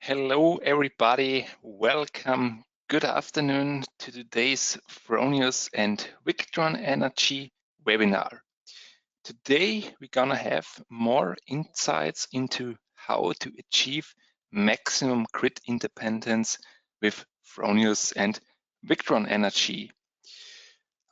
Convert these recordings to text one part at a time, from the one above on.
Hello, everybody. Welcome. Good afternoon to today's Fronius and Victron Energy webinar. Today, we're gonna have more insights into how to achieve maximum grid independence with Fronius and Victron Energy.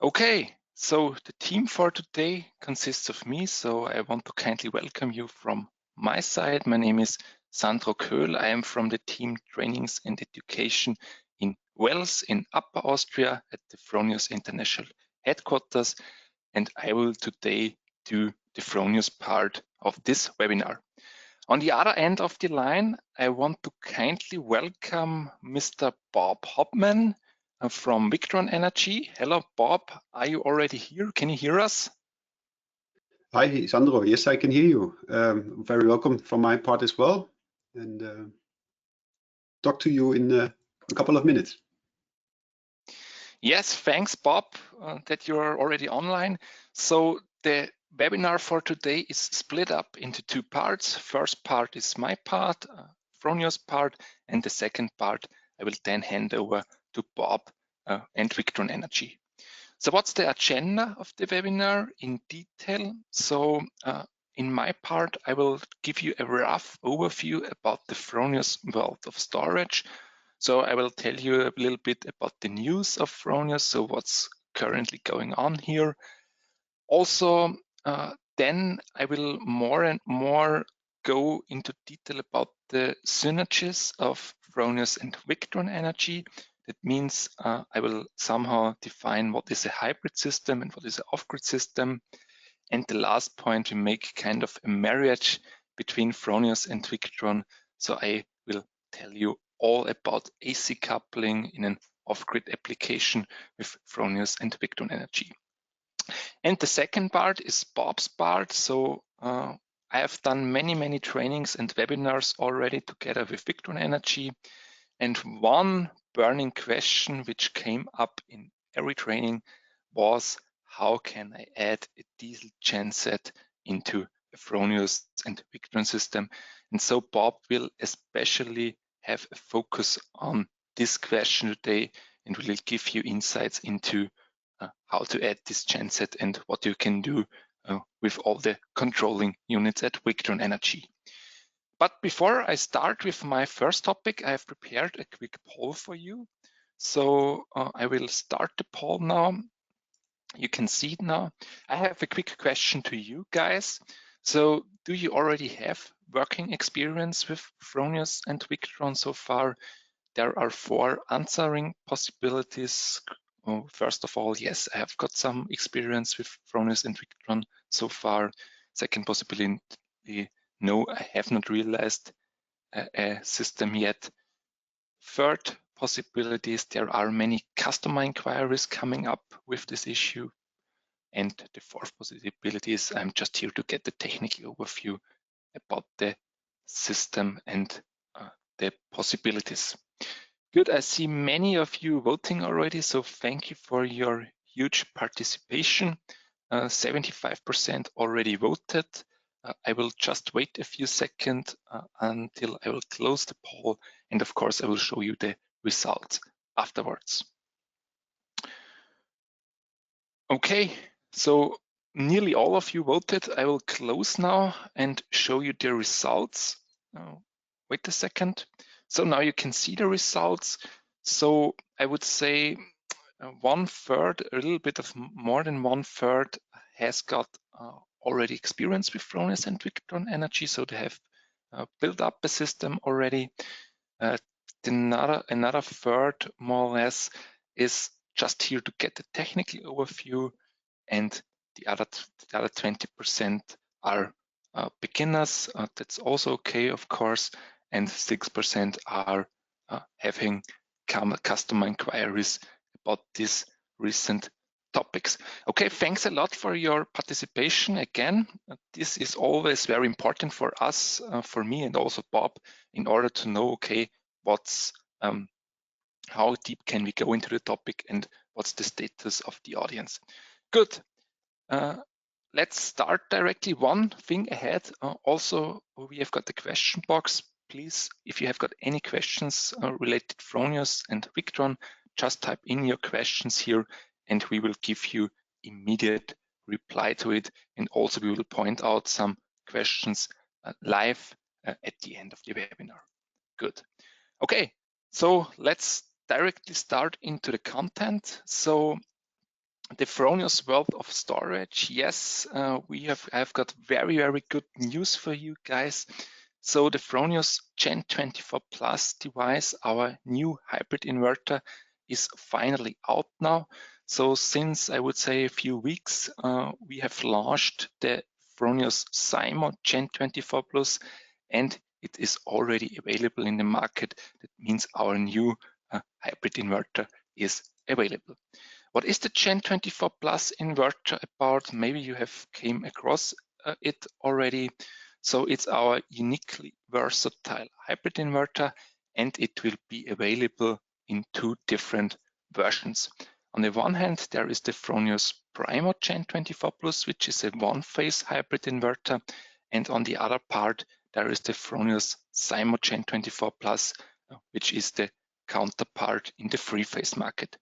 Okay, so the team for today consists of me, so I want to kindly welcome you from my side. My name is Sandro Köhl. I am from the team Trainings and Education in Wels in Upper Austria at the Fronius International Headquarters, and I will today do the Fronius part of this webinar. On the other end of the line, I want to kindly welcome Mr. Bob Hopman from Victron Energy. Hello, Bob. Are you already here? Can you hear us? Hi, Sandro. Yes, I can hear you. Very welcome from my part as well. And talk to you in a couple of minutes. Yes, thanks, Bob, that you are already online. So the webinar for today is split up into two parts. First part is my part, Fronius part, and the second part I will then hand over to Bob and Victron Energy. So what's the agenda of the webinar in detail? So in my part, I will give you a rough overview about the Fronius world of storage. So I will tell you a little bit about the news of Fronius, so what's currently going on here. Also, then I will more and more go into detail about the synergies of Fronius and Victron Energy. That means I will somehow define what is a hybrid system and what is an off-grid system. And the last point, we make kind of a marriage between Fronius and Victron. So I will tell you all about AC coupling in an off-grid application with Fronius and Victron Energy. And the second part is Bob's part. So I have done many trainings and webinars already together with Victron Energy. And one burning question which came up in every training was, how can I add a diesel genset into a Fronius and Victron system? And so Bob will especially have a focus on this question today and will give you insights into how to add this genset and what you can do with all the controlling units at Victron Energy. But before I start with my first topic, I have prepared a quick poll for you. So I will start the poll now. You can see it now. I have a quick question to you guys. So do you already have working experience with Fronius and Victron so far? There are 4 answering possibilities. First of all, yes, I have got some experience with Fronius and Victron so far. Second possibility, no, I have not realized a system yet. Third possibility is there are many customer inquiries coming up with this issue. And the fourth possibility is I'm just here to get the technical overview about the system and the possibilities. Good, I see many of you voting already, so thank you for your huge participation. 75% already voted. I will just wait a few seconds until I will close the poll, and of course I will show you the results afterwards. Okay, so nearly all of you voted. I will close now and show you the results. Wait a second. So now you can see the results. So I would say 1/3, a little bit of more than 1/3 has got already experience with Fronius and Victron Energy. So they have built up a system already. Another third, more or less, is just here to get the technical overview, and the other 20% are beginners. That's also okay, of course, and 6% are having customer inquiries about these recent topics. Okay, thanks a lot for your participation again. This is always very important for us, for me and also Bob, in order to know, okay, what's how deep can we go into the topic and what's the status of the audience. Good. Let's start directly. One thing ahead. Also, we have got the question box. please, if you have got any questions related to Fronius and Victron, just type in your questions here and we will give you immediate reply to it. And also we will point out some questions live at the end of the webinar. Good. Okay, so let's directly start into the content. So the Fronius world of storage. Yes, I've got very, very good news for you guys. So the Fronius Gen 24 Plus device, our new hybrid inverter, is finally out now. So since I would say a few weeks, we have launched the Fronius SIMO Gen 24 Plus, and it is already available in the market. That means our new hybrid inverter is available. What is the Gen 24 Plus inverter about? Maybe you have came across it already. So it's our uniquely versatile hybrid inverter, and it will be available in two different versions. On the one hand, there is the Fronius Primo Gen 24 Plus, which is a one-phase hybrid inverter, and on the other part, there is the Fronius SIMO Gen 24 Plus, which is the counterpart in the three-phase market.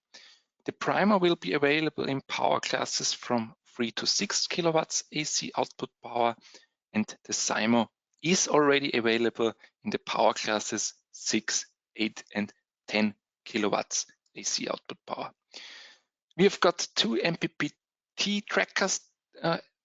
The Primo will be available in power classes from 3 to 6 kilowatts AC output power, and the SIMO is already available in the power classes 6, 8, and 10 kilowatts AC output power. We have got two MPPT trackers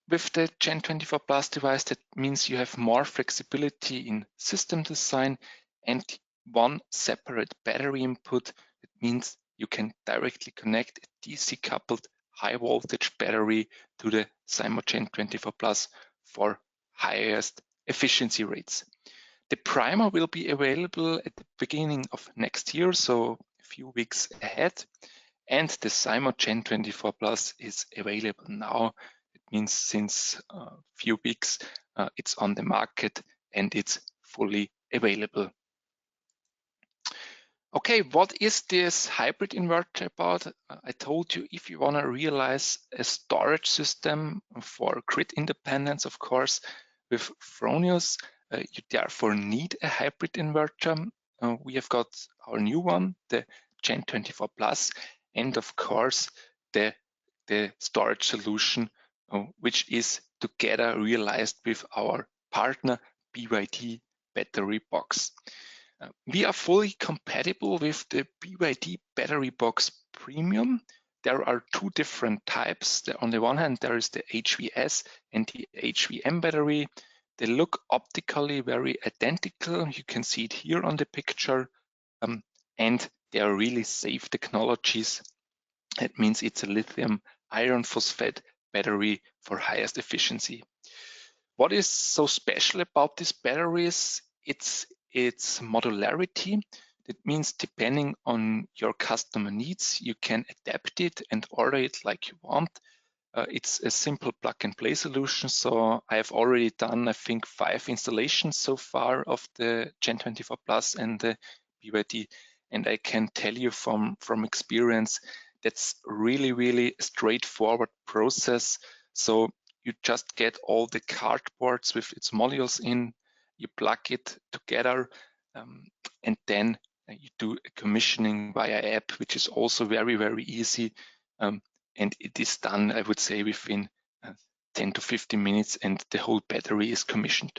with the Gen 24 Plus device. That means you have more flexibility in system design and one separate battery input. It means you can directly connect a DC coupled high voltage battery to the SIMO Gen 24 Plus for highest efficiency rates. The Primo will be available at the beginning of next year, so a few weeks ahead. And the SIMO Gen 24 Plus is available now. It means since a few weeks it's on the market and it's fully available. Okay, what is this hybrid inverter about? I told you if you want to realize a storage system for grid independence, of course, with Fronius, you therefore need a hybrid inverter. We have got our new one, the Gen 24 Plus, and of course the storage solution, which is together realized with our partner BYD battery box. We are fully compatible with the BYD battery box premium. There are two different types. On the one hand, there is the HVS and the HVM battery. They look optically very identical. You can see it here on the picture, and they are really safe technologies. That means it's a lithium iron phosphate battery for highest efficiency. What is so special about these batteries? It's modularity. That means depending on your customer needs, you can adapt it and order it like you want. It's a simple plug and play solution. So I've already done, I think, 5 installations so far of the Gen 24 Plus and the BYD. And I can tell you from experience, that's really, really a straightforward process. So you just get all the cardboards with its modules in, you plug it together, and then you do a commissioning via app, which is also very, very easy. And it is done, I would say, within 10 to 15 minutes, and the whole battery is commissioned.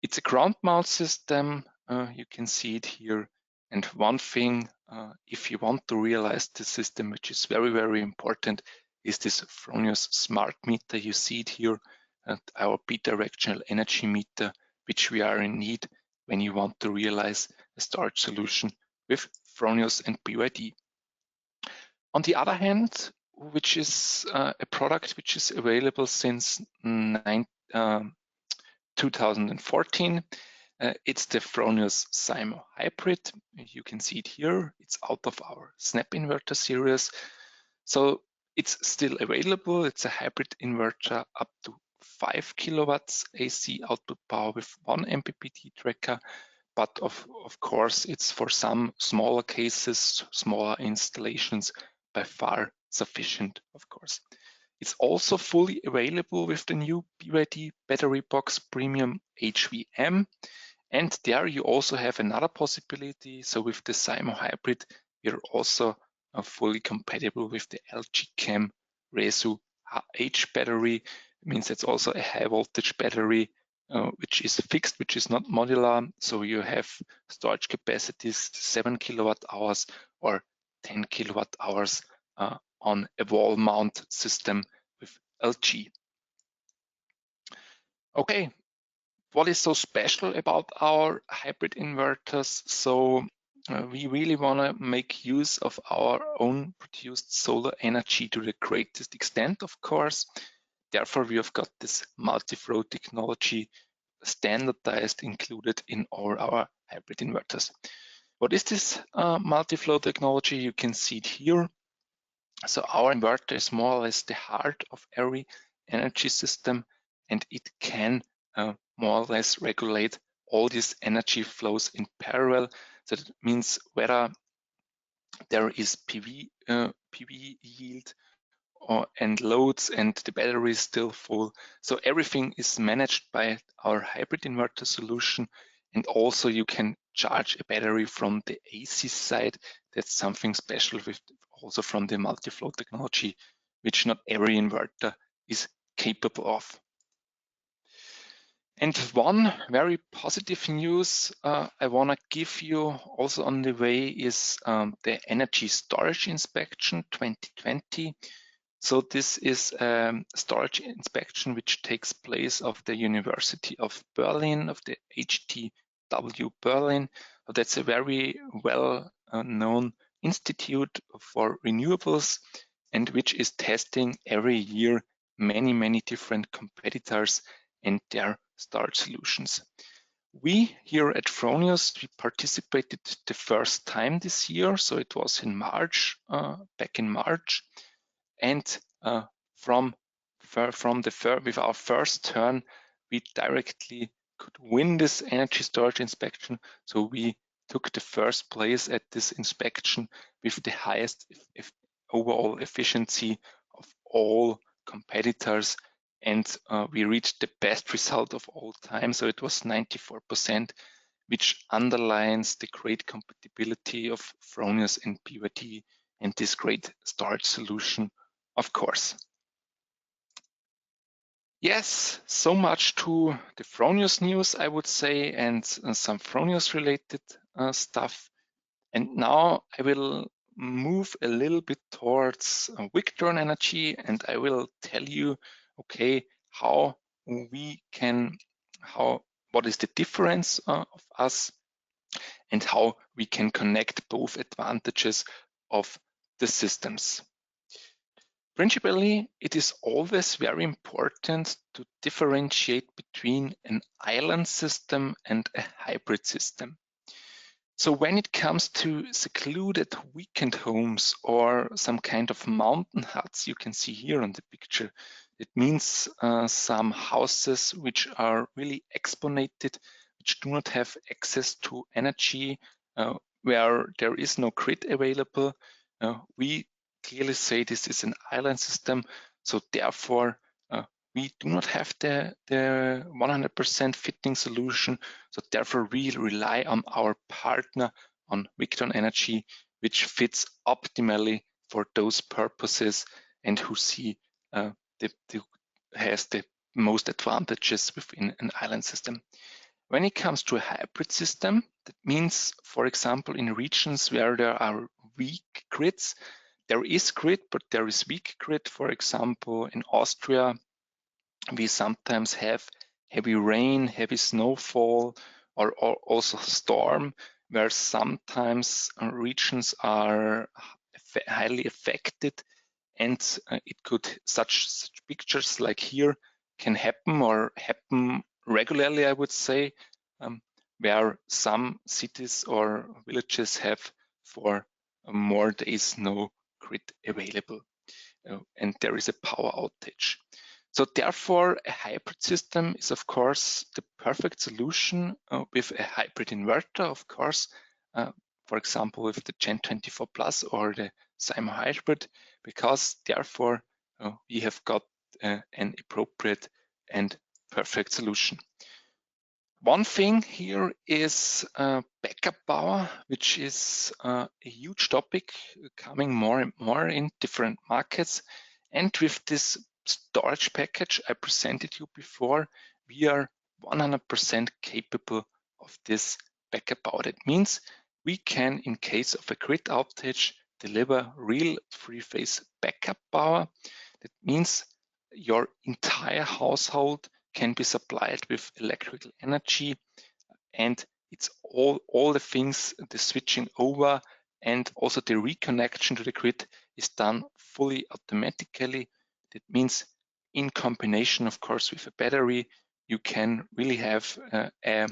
It's a ground mount system. You can see it here. And one thing, if you want to realize the system, which is very, very important, is this Fronius smart meter. You see it here, our bidirectional energy meter, which we are in need when you want to realize a storage solution with Fronius and BYD. On the other hand, which is a product which is available since 2014, it's the Fronius SIMO Hybrid. You can see it here. It's out of our Snap Inverter series. So it's still available. It's a hybrid inverter up to 5 kilowatts AC output power with one MPPT tracker. But of course, it's for some smaller cases, smaller installations, by far sufficient, of course. It's also fully available with the new BYD battery box premium HVM. And there you also have another possibility. So with the SIMO hybrid, we're also fully compatible with the LG Chem Resu H battery. It means it's also a high voltage battery, which is fixed, which is not modular. So you have storage capacities 7 kilowatt hours or 10 kilowatt hours on a wall mount system with LG. Okay, what is so special about our hybrid inverters? So we really want to make use of our own produced solar energy to the greatest extent, of course. Therefore, we have got this multi-flow technology standardized, included in all our hybrid inverters. What is this multi-flow technology? You can see it here. So our inverter is more or less the heart of every energy system, and it can more or less regulate all these energy flows in parallel. So that means whether there is PV yield and loads and the battery is still full. So everything is managed by our hybrid inverter solution. And also you can charge a battery from the AC side. That's something special with also from the multi-flow technology, which not every inverter is capable of. And one very positive news I want to give you also on the way is the Energy Storage Inspection 2020. So this is a storage inspection which takes place of the University of Berlin, of the HTW Berlin. So that's a very well-known institute for renewables and which is testing every year many different competitors and their storage solutions. We here at Fronius, we participated the first time this year, so it was in March, back in March. And with our first turn, we directly could win this energy storage inspection. So we took the first place at this inspection with the highest overall efficiency of all competitors. And we reached the best result of all time. So it was 94%, which underlines the great compatibility of Fronius and BYD and this great storage solution, of course. Yes, so much to the Fronius news, I would say, and some Fronius related stuff. And now I will move a little bit towards Victron Energy, and I will tell you, okay, what is the difference of us and how we can connect both advantages of the systems. Principally, it is always very important to differentiate between an island system and a hybrid system. So when it comes to secluded weekend homes or some kind of mountain huts, you can see here on the picture, it means some houses which are really exponated, which do not have access to energy, where there is no grid available. We clearly say this is an island system, so therefore we do not have the 100% fitting solution. So therefore we rely on our partner, on Victron Energy, which fits optimally for those purposes and who has the most advantages within an island system. When it comes to a hybrid system, that means, for example, in regions where there are weak grids, there is grid, but there is weak grid. For example, in Austria, we sometimes have heavy rain, heavy snowfall, or also storm, where sometimes regions are highly affected, and such pictures like here can happen or happen regularly, I would say, where some cities or villages have for more days no grid available, and there is a power outage. So therefore, a hybrid system is, of course, the perfect solution with a hybrid inverter, of course, for example, with the Gen 24 Plus or the SIMO hybrid, because therefore we have got an appropriate and perfect solution. One thing here is backup power, which is a huge topic coming more and more in different markets. And with this storage package I presented you before, we are 100% capable of this backup power. That means we can, in case of a grid outage, deliver real three-phase backup power. That means your entire household can be supplied with electrical energy, and it's all the things, the switching over and also the reconnection to the grid is done fully automatically. That means in combination, of course, with a battery, you can really have a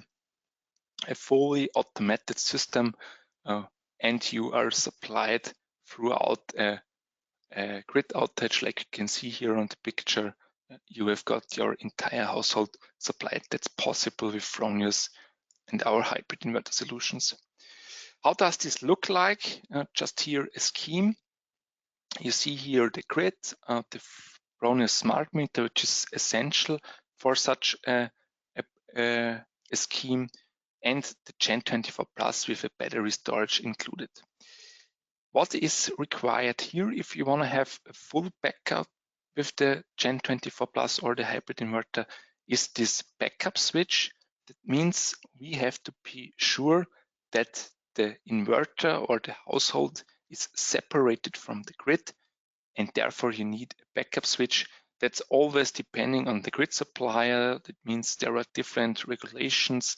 fully automated system, and you are supplied throughout a grid outage. Like you can see here on the picture, you have got your entire household supplied. That's possible with Fronius and our hybrid inverter solutions. How does this look like? Just here a scheme. You see here the grid, the Fronius smart meter, which is essential for such a scheme, and the Gen 24 Plus with a battery storage included. What is required here if you want to have a full backup with the Gen 24 Plus or the hybrid inverter is this backup switch. That means we have to be sure that the inverter or the household is separated from the grid, and therefore you need a backup switch. That's always depending on the grid supplier. That means there are different regulations.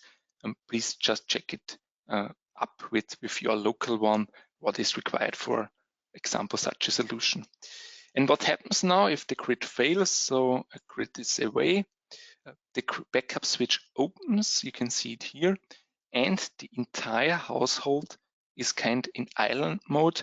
Please just check it up with your local one, what is required for example such a solution. And what happens now if the grid fails? So a grid is away, the backup switch opens, you can see it here, and the entire household is kind in island mode,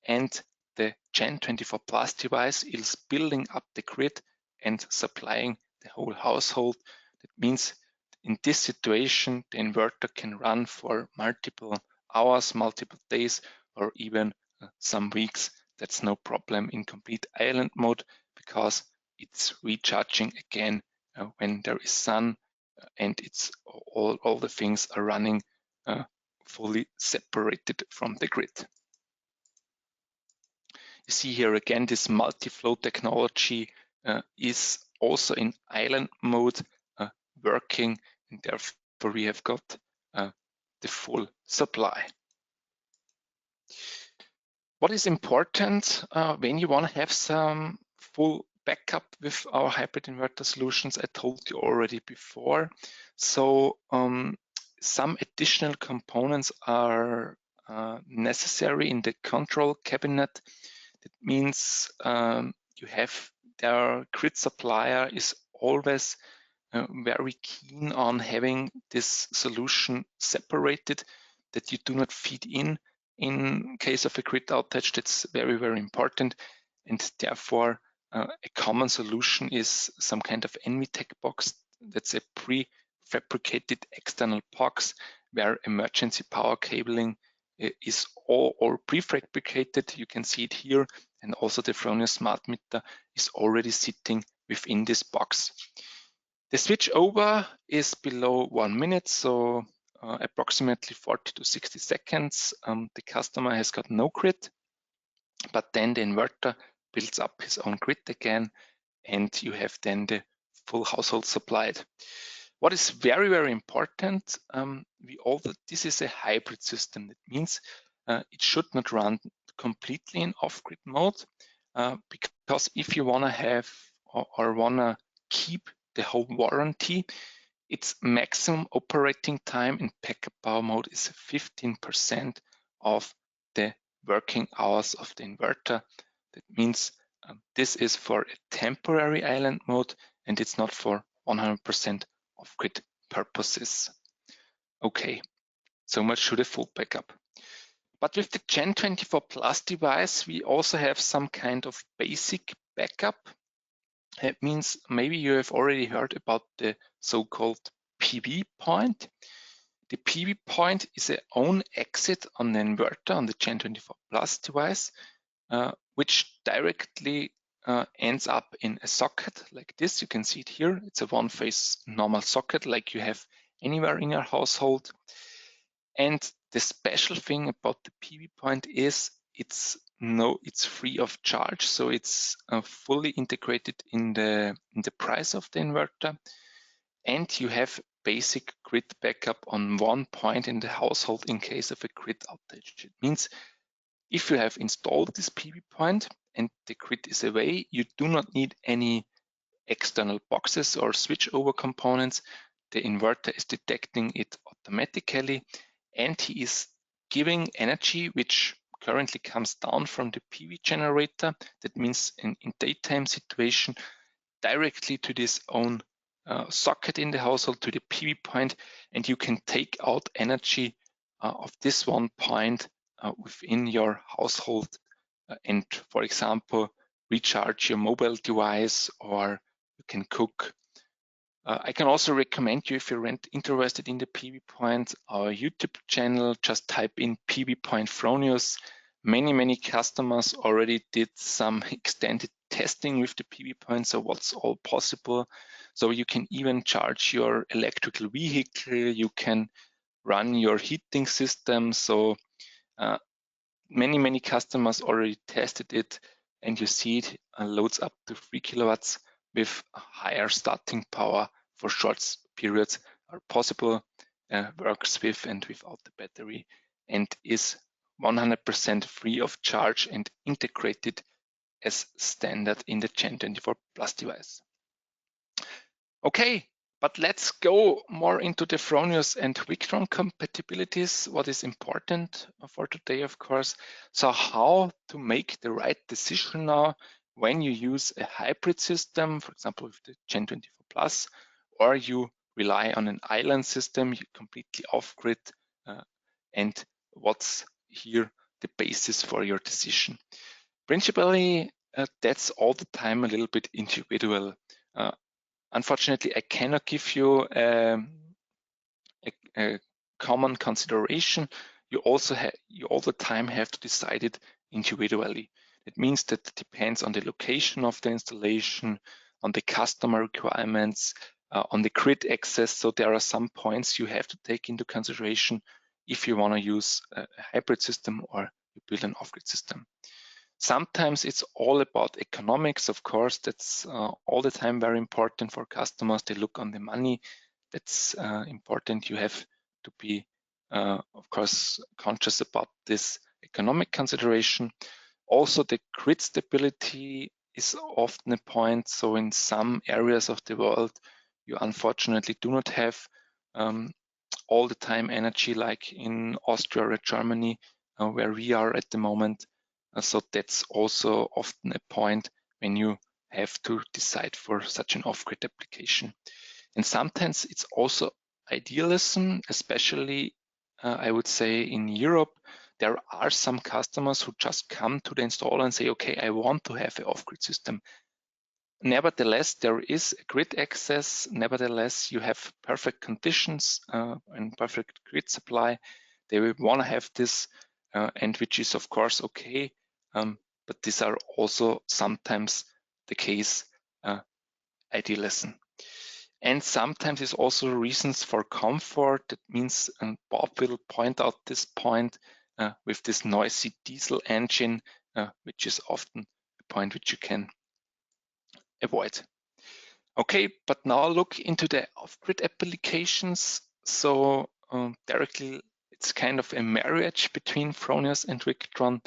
and the Gen 24 Plus device is building up the grid and supplying the whole household. That means in this situation, the inverter can run for multiple hours, multiple days, or even some weeks. That's no problem in complete island mode because it's recharging again when there is sun, and it's all the things are running fully separated from the grid. You see here again, this multi-flow technology is also in island mode working, and therefore we have got the full supply. What is important when you want to have some full backup with our hybrid inverter solutions, I told you already before. So some additional components are necessary in the control cabinet. That means you have their grid supplier is always very keen on having this solution separated, that you do not feed in case of a grid outage. That's very, very important. And therefore, a common solution is some kind of NVTech box. That's a prefabricated external box where emergency power cabling is all prefabricated. You can see it here. And also the Fronius smart meter is already sitting within this box. The switch over is below 1 minute, so approximately 40 to 60 seconds. The customer has got no grid, but then the inverter builds up his own grid again, and you have then the full household supplied. What is very, very important, this is a hybrid system. That means it should not run completely in off-grid mode, because if you want to have or want to keep the whole warranty, its maximum operating time in backup power mode is 15% of the working hours of the inverter. That means this is for a temporary island mode, and it's not for 100% off-grid purposes. Okay, so much to the full backup. But with the Gen 24 Plus device, we also have some kind of basic backup. It means maybe you have already heard about the so-called PV point. The PV point is a own exit on the inverter on the Gen 24 Plus device, which directly ends up in a socket like this. You can see it here. It's a one-phase normal socket like you have anywhere in your household. And the special thing about the PV point is it's free of charge, so it's fully integrated in the price of the inverter, and you have basic grid backup on one point in the household in case of a grid outage. It means if you have installed this PV point and the grid is away, you do not need any external boxes or switchover components. The inverter is detecting it automatically, and he is giving energy which currently comes down from the PV generator. That means in daytime situation directly to this own socket in the household, to the PV point, and you can take out energy of this one point within your household and, for example, recharge your mobile device, or you can cook. I can also recommend you, if you're interested in the PV point, our YouTube channel. Just type in PV point Fronius. Many customers already did some extended testing with the PV point, so what's all possible. So you can even charge your electrical vehicle, you can run your heating system. So many customers already tested it, and you see it loads up to 3 kilowatts with higher starting power for short periods are possible, works with and without the battery, and is 100% free of charge and integrated as standard in the Gen 24 Plus device. Okay, but let's go more into the Fronius and Victron compatibilities, what is important for today, of course. So how to make the right decision now when you use a hybrid system, for example, with the Gen 24 Plus, or you rely on an island system, you completely off-grid, and what's here the basis for your decision. Principally, that's all the time a little bit individual. Unfortunately, I cannot give you a common consideration. You all the time have to decide it individually. It means that it depends on the location of the installation, on the customer requirements, on the grid access. So there are some points you have to take into consideration if you want to use a hybrid system or you build an off-grid system. Sometimes it's all about economics, of course. That's all the time very important for customers. They look on the money. That's important. You have to be, of course, conscious about this economic consideration. Also, the grid stability is often a point. So in some areas of the world, you unfortunately do not have all the time energy like in Austria or Germany, where we are at the moment. So that's also often a point when you have to decide for such an off-grid application. And sometimes it's also idealism, especially I would say in Europe. There are some customers who just come to the installer and say, okay, I want to have an off-grid system. Nevertheless, there is a grid access. Nevertheless, you have perfect conditions and perfect grid supply. They will want to have this, and which is of course okay. But these are also sometimes the case idealism. And sometimes it's also reasons for comfort. That means, and Bob will point out this point with this noisy diesel engine, which is often a point which you can avoid. Okay, but now look into the off-grid applications. So directly, it's kind of a marriage between Fronius and Victron.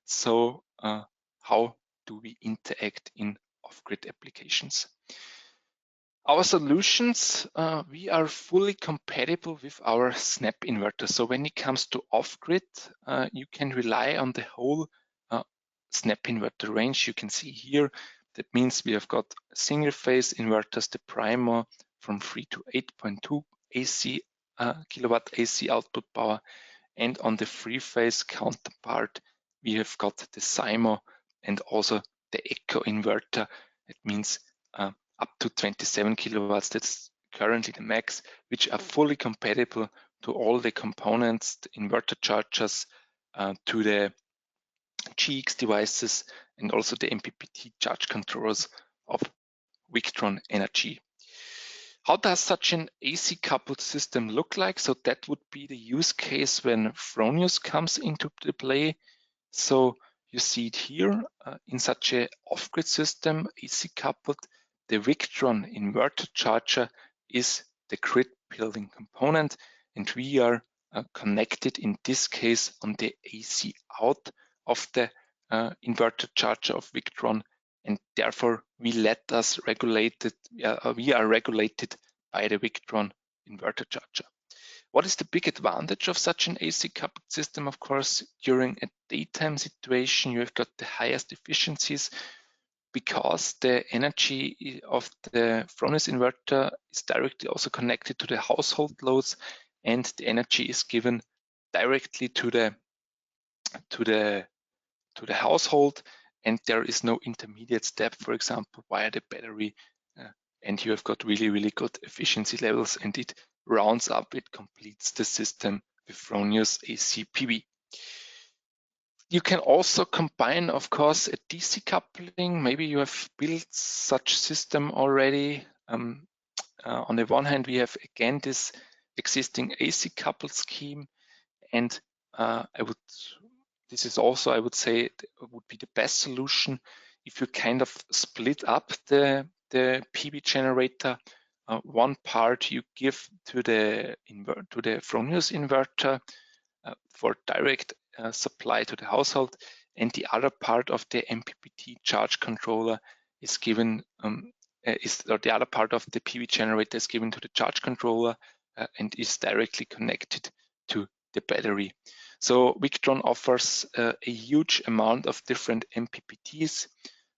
So how do we interact in off-grid applications? Our solutions, we are fully compatible with our snap inverter. So when it comes to off-grid, you can rely on the whole snap inverter range you can see here. That means we have got single phase inverters, the Primo from 3 to 8.2 AC kilowatt AC output power, and on the three phase counterpart we have got the Simo and also the Echo inverter. It means up to 27 kilowatts. That's currently the max, which are fully compatible to all the components, the inverter chargers, to the GX devices, and also the MPPT charge controllers of Victron Energy. How does such an AC coupled system look like? So that would be the use case when Fronius comes into the play. So you see it here in such a off-grid system, AC coupled, the Victron inverter charger is the grid building component, and we are connected in this case on the AC out of the inverter charger of Victron, and therefore we are regulated by the Victron inverter charger. What is the big advantage of such an AC coupled system? Of course, during a daytime situation, you have got the highest efficiencies because the energy of the Fronius inverter is directly also connected to the household loads, and the energy is given directly to the household, and there is no intermediate step, for example, via the battery, and you have got really good efficiency levels, and it rounds up, it completes the system with Fronius AC PV. You can also combine, of course, a DC coupling. Maybe you have built such system already. On the one hand, we have again this existing AC coupled scheme, and this is also, I would say, would be the best solution if you kind of split up the PV generator. One part you give to the Fronius inverter for direct supply to the household, and the other part of the MPPT charge controller is given, or the other part of the PV generator is given to the charge controller and is directly connected to the battery. So Victron offers a huge amount of different MPPTs.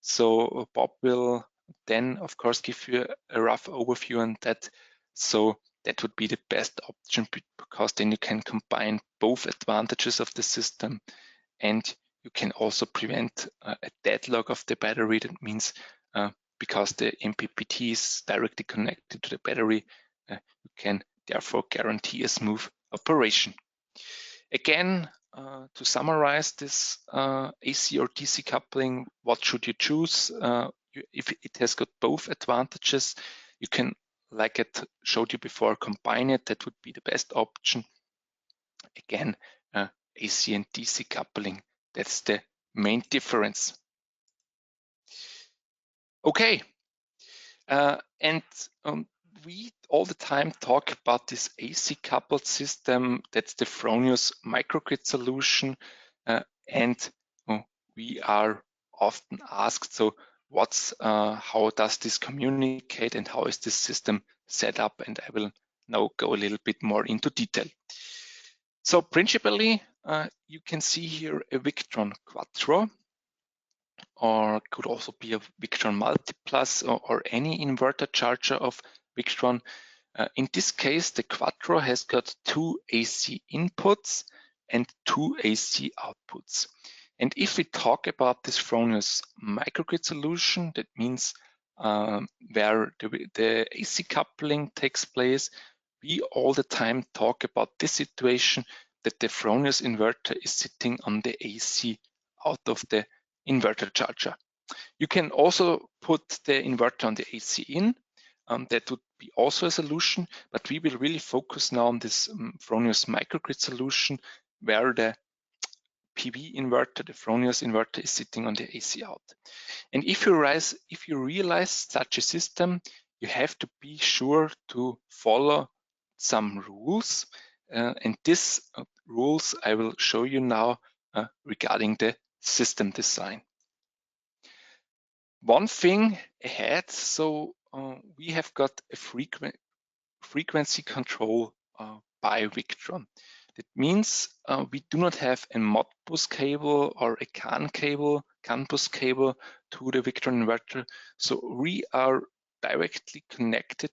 So Bob will then, of course, give you a rough overview on that. So that would be the best option, because then you can combine both advantages of the system, and you can also prevent a deadlock of the battery. That means because the MPPT is directly connected to the battery, you can therefore guarantee a smooth operation. Again, to summarize this AC or DC coupling, what should you choose? If it has got both advantages, you can, like I showed you before, combine it. That would be the best option. Again, AC and DC coupling, that's the main difference. Okay, and we all the time talk about this AC coupled system. That's the Fronius microgrid solution, and we are often asked, so how does this communicate and how is this system set up? And I will now go a little bit more into detail. So principally, you can see here a Victron Quattro, or could also be a Victron Multiplus, or any inverter charger of Victron. In this case, the Quattro has got 2 AC inputs and 2 AC outputs. And if we talk about this Fronius microgrid solution, that means where the AC coupling takes place, we all the time talk about this situation that the Fronius inverter is sitting on the AC out of the inverter charger. You can also put the inverter on the AC in. That would be also a solution, but we will really focus now on this Fronius microgrid solution, where the PV inverter, the Fronius inverter, is sitting on the AC out. And if you realize such a system, you have to be sure to follow some rules. And these rules I will show you now regarding the system design. One thing ahead, so we have got a frequency control by Victron. That means we do not have a Modbus cable or a CAN bus cable to the Victron inverter. So we are directly connected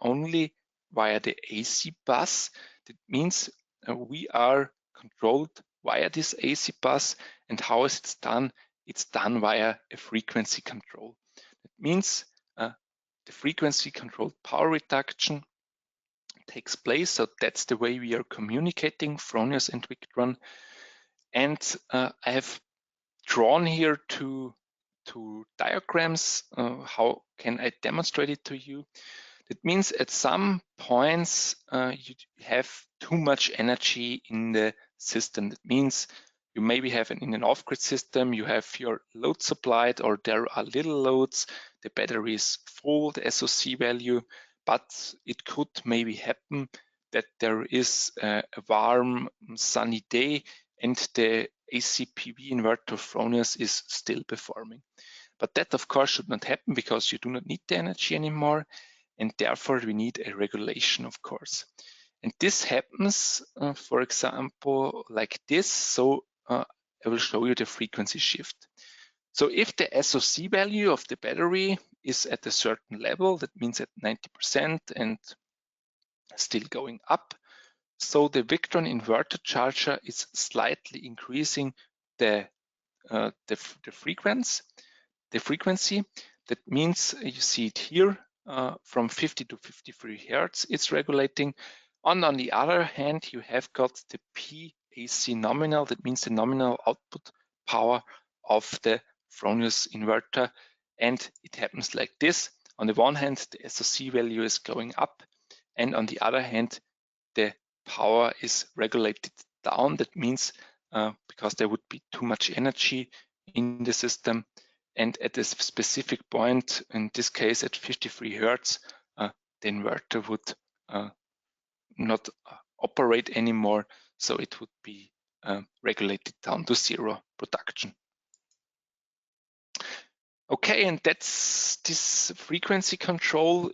only via the AC bus. That means we are controlled via this AC bus. And how is it done? It's done via a frequency control. That means the frequency controlled power reduction takes place. So that's the way we are communicating, Fronius and Victron. And I have drawn here two diagrams. How can I demonstrate it to you? It means at some points you have too much energy in the system. That means you maybe have in an off-grid system, you have your load supplied, or there are little loads, the battery is full, the SOC value, but it could maybe happen that there is a warm, sunny day and the AC PV inverter Fronius is still performing. But that, of course, should not happen because you do not need the energy anymore, and therefore we need a regulation, of course. And this happens, for example, like this. So I will show you the frequency shift. So if the SOC value of the battery is at a certain level, that means at 90% and still going up, so the Victron inverter charger is slightly increasing the frequency. That means you see it here from 50 to 53 Hertz it's regulating. And on the other hand, you have got the PAC nominal, that means the nominal output power of the Fronius inverter. And it happens like this. On the one hand, the SOC value is going up, and on the other hand, the power is regulated down. That means because there would be too much energy in the system, and at a specific point, in this case at 53 Hertz, the inverter would not operate anymore, so it would be regulated down to zero production. Okay, and this frequency control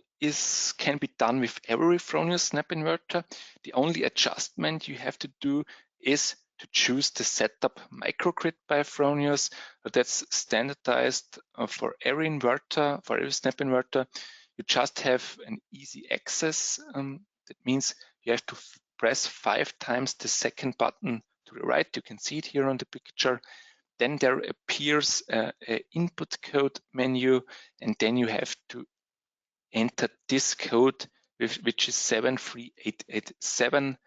can be done with every Fronius snap inverter. The only adjustment you have to do is to choose the setup microgrid by Fronius. That's standardized for every inverter, for every snap inverter. You just have an easy access. That means you have to press 5 times the second button to the right. You can see it here on the picture. Then there appears an input code menu, and then you have to enter this code, which is 73887,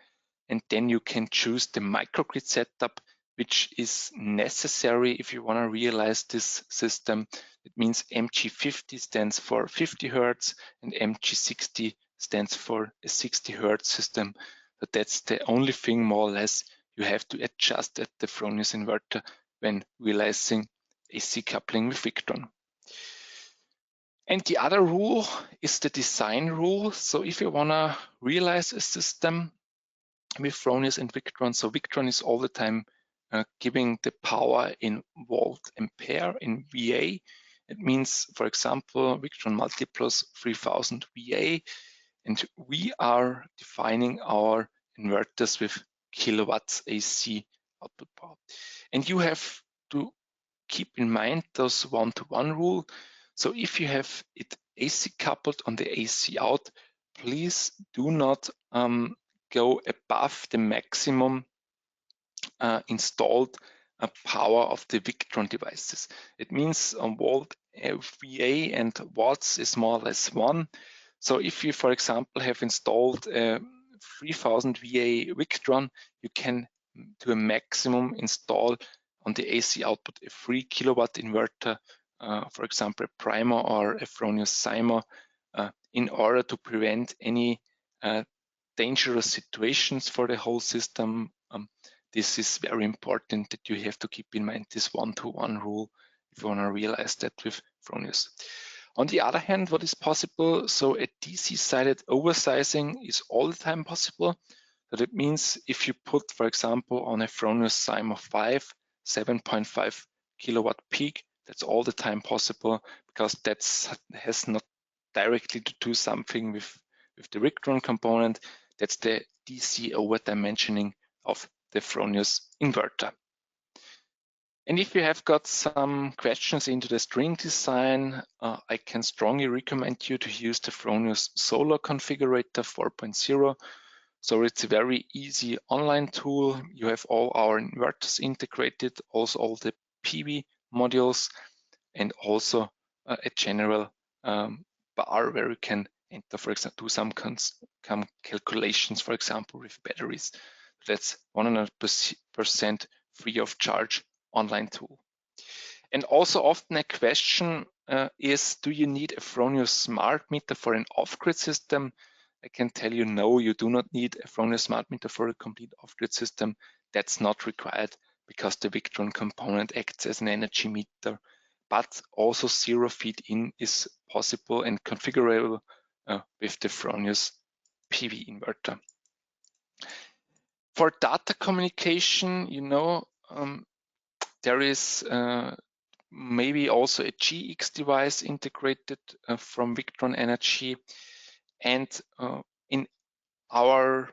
and then you can choose the microgrid setup, which is necessary if you want to realize this system. It means MG50 stands for 50 Hertz and MG60 stands for a 60 Hertz system. But that's the only thing more or less you have to adjust at the Fronius inverter when realizing AC coupling with Victron. And the other rule is the design rule. So if you want to realize a system with Fronius and Victron, so Victron is all the time giving the power in volt ampere in VA. It means, for example, Victron multiplus 3000 VA, and we are defining our inverters with kilowatts AC output power. And you have to keep in mind those one-to-one rule. So if you have it AC coupled on the AC out, please do not go above the maximum installed power of the Victron devices. It means volt VA and watts is more or less 1. So if you, for example, have installed 3000 VA Victron, you can to a maximum install on the AC output a 3 kilowatt inverter, for example, a primer or a Fronius Cymer, in order to prevent any dangerous situations for the whole system. This is very important that you have to keep in mind this one-to-one rule if you want to realize that with Fronius. On the other hand, what is possible? So a DC-sided oversizing is all the time possible. So that means if you put, for example, on a Fronius Cymer 5, 7.5 kilowatt peak, that's all the time possible because that has not directly to do something with the Victron component. That's the DC over dimensioning of the Fronius inverter. And if you have got some questions into the string design, I can strongly recommend you to use the Fronius Solar Configurator 4.0. So it's a very easy online tool. You have all our inverters integrated, also all the PV modules, and also a general bar where you can enter, for example, do some calculations, for example, with batteries. That's 100% free of charge online tool. And also often a question is, do you need a Fronius smart meter for an off-grid system? I can tell you, no, you do not need a Fronius smart meter for a complete off-grid system. That's not required because the Victron component acts as an energy meter, but also zero feed-in is possible and configurable with the Fronius PV inverter. For data communication, you know, there is maybe also a GX device integrated from Victron Energy, and in our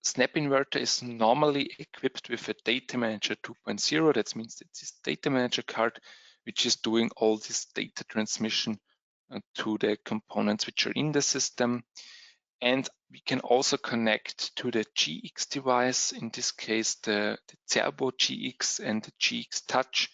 Snap inverter is normally equipped with a DATAMANAGER 2.0. That means it's this DATAMANAGER card, which is doing all this data transmission to the components which are in the system. And we can also connect to the GX device, in this case the Cerbo GX and the GX Touch,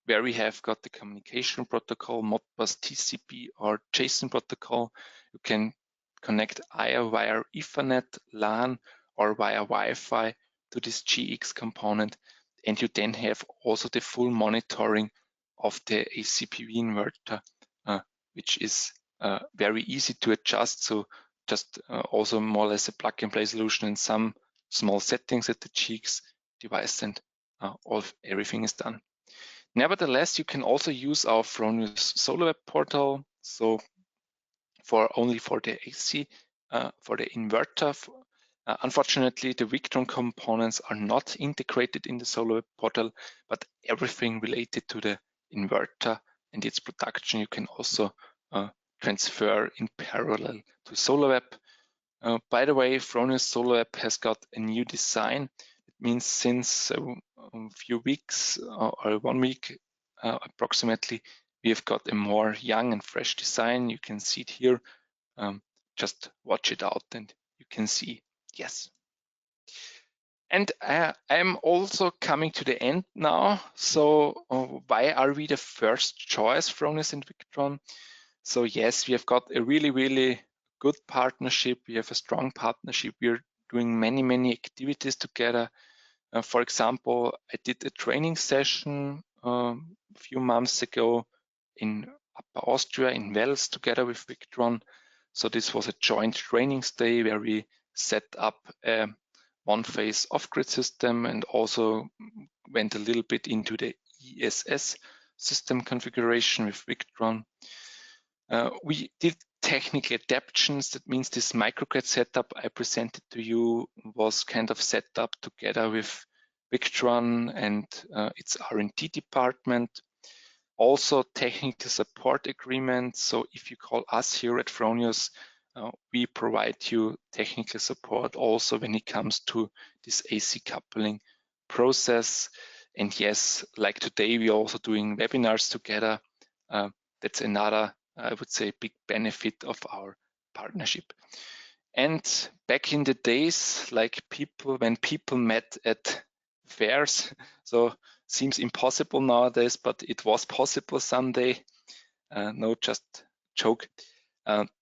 where we have got the communication protocol, Modbus TCP or JSON protocol. You can connect either via Ethernet, LAN, or via Wi-Fi to this GX component, and you then have also the full monitoring of the AC PV inverter, which is very easy to adjust. So just also more or less a plug-and-play solution and some small settings at the GX device, and everything is done. Nevertheless, you can also use our Fronius SOLAR.WEB portal. So only for the AC, for the inverter. Unfortunately, the Victron components are not integrated in the SOLAR.WEB portal, but everything related to the inverter and its production you can also transfer in parallel to SOLAR.WEB. By the way, Fronius SOLAR.WEB has got a new design. It means since a few weeks or 1 week approximately, we have got a more young and fresh design. You can see it here. Just watch it out and you can see, yes. And I'm also coming to the end now. So why are we the first choice, Fronius and Victron? So yes, we have got a really, really good partnership. We have a strong partnership. We're doing many, many activities together. For example, I did a training session a few months ago in Upper Austria, in Wels, together with Victron. So this was a joint training day where we set up a one-phase off-grid system and also went a little bit into the ESS system configuration with Victron. We did technical adaptations. That means this microgrid setup I presented to you was kind of set up together with Victron and its R&D department. Also technical support agreement. So if you call us here at Fronius, we provide you technical support also when it comes to this AC coupling process. And yes, like today, we're also doing webinars together. That's another, I would say, big benefit of our partnership. And back in the days, like when people met at fairs, so seems impossible nowadays, but it was possible someday. No, just joke.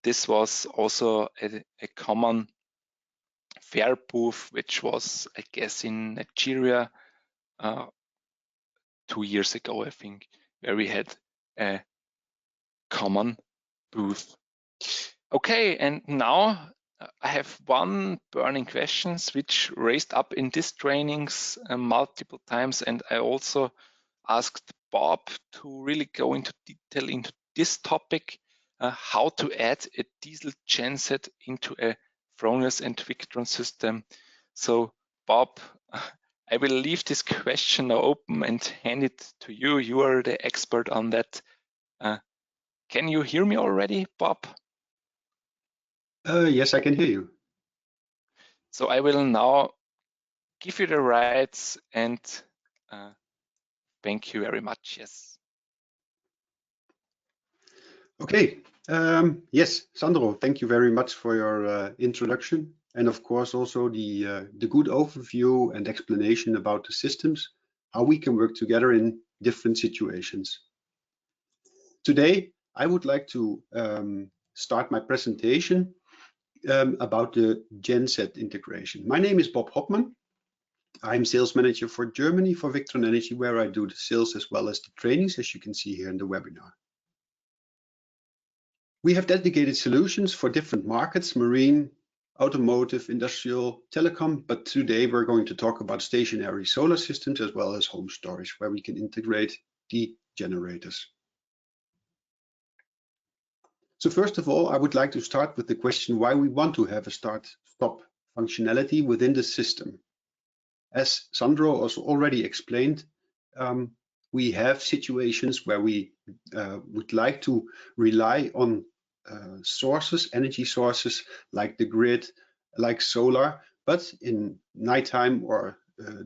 This was also a common fair booth, which was, I guess, in Nigeria 2 years ago, I think, where we had a common booth. Okay, and now I have one burning questions which raised up in these trainings multiple times, and I also asked Bob to really go into detail into this topic, how to add a diesel genset into a Fronius and Victron system. So Bob, I will leave this question now open and hand it to you. You are the expert on that. Can you hear me already, Bob? Yes, I can hear you. So I will now give you the rights and thank you very much. Yes. Okay. Yes, Sandro, thank you very much for your introduction, and of course also the good overview and explanation about the systems, how we can work together in different situations. Today, I would like to start my presentation about the genset integration. My name is Bob Hopman. I'm sales manager for Germany for Victron Energy, where I do the sales as well as the trainings, as you can see here in the webinar. We have dedicated solutions for different markets: marine, automotive, industrial, telecom, but today we're going to talk about stationary solar systems as well as home storage, where we can integrate the generators. So first of all, I would like to start with the question why we want to have a start-stop functionality within the system. As Sandro also already explained, we have situations where we would like to rely on sources, energy sources like the grid, like solar, but in nighttime or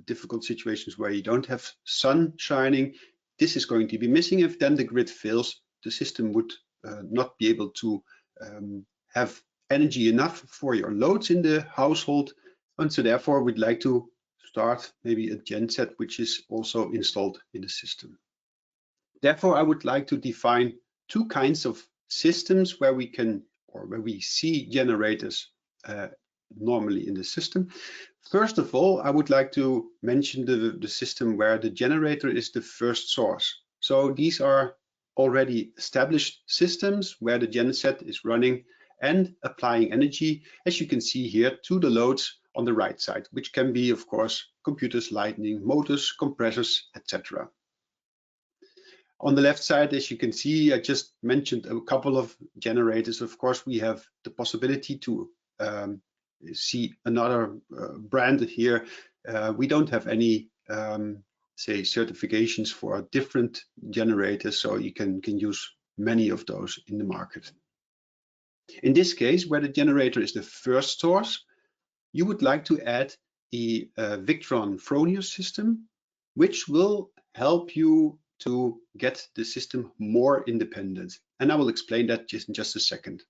difficult situations where you don't have sun shining, this is going to be missing. If then the grid fails, the system would not be able to have energy enough for your loads in the household, and so therefore we'd like to start maybe a genset which is also installed in the system. Therefore, I would like to define two kinds of systems where we can, or where we see generators normally in the system. First of all, I would like to mention the system where the generator is the first source. So these are already established systems where the genset is running and applying energy, as you can see here, to the loads on the right side, which can be, of course, computers, lighting, motors, compressors, etc. On the left side, as you can see, I just mentioned a couple of generators. Of course, we have the possibility to see another brand here. We don't have any, say, certifications for different generators, so you can use many of those in the market. In this case, where the generator is the first source, you would like to add the Victron Fronius system, which will help you to get the system more independent. And I will explain that in just a second.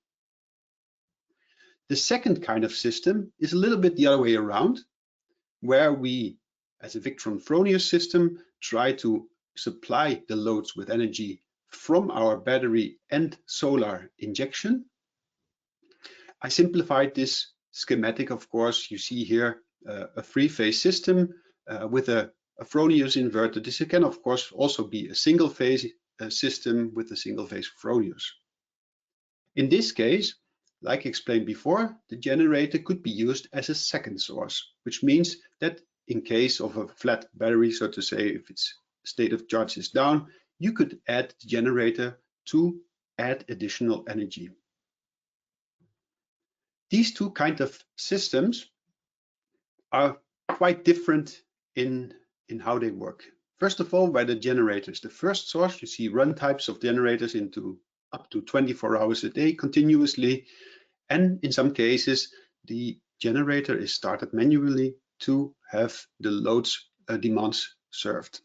The second kind of system is a little bit the other way around, where we, as a Victron Fronius system, try to supply the loads with energy from our battery and solar injection. I simplified this schematic, of course. You see here a three-phase system with a Fronius inverter. This can, of course, also be a single-phase system with a single-phase Fronius. In this case, like explained before, the generator could be used as a second source, which means that in case of a flat battery, so to say, if its state of charge is down, you could add the generator to add additional energy. These two kinds of systems are quite different in how they work. First of all, where the generator is the first source, you see run types of generators into up to 24 hours a day continuously. And in some cases, the generator is started manually to have the loads demands served.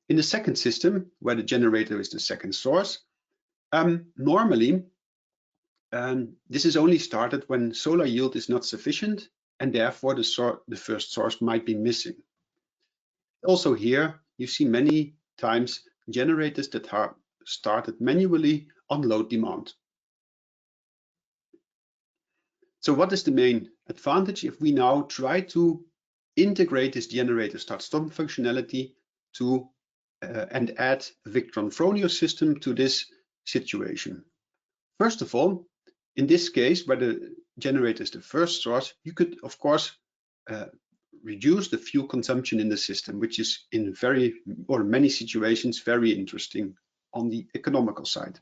In the second system, where the generator is the second source, normally this is only started when solar yield is not sufficient, and therefore the first source might be missing. Also here, you see many times generators that are started manually on load demand. So what is the main advantage if we now try to integrate this generator start-stop functionality to and add a Victron Fronius system to this situation? First of all, in this case, where the generator is the first source, you could, of course, reduce the fuel consumption in the system, which is in many situations very interesting on the economical side.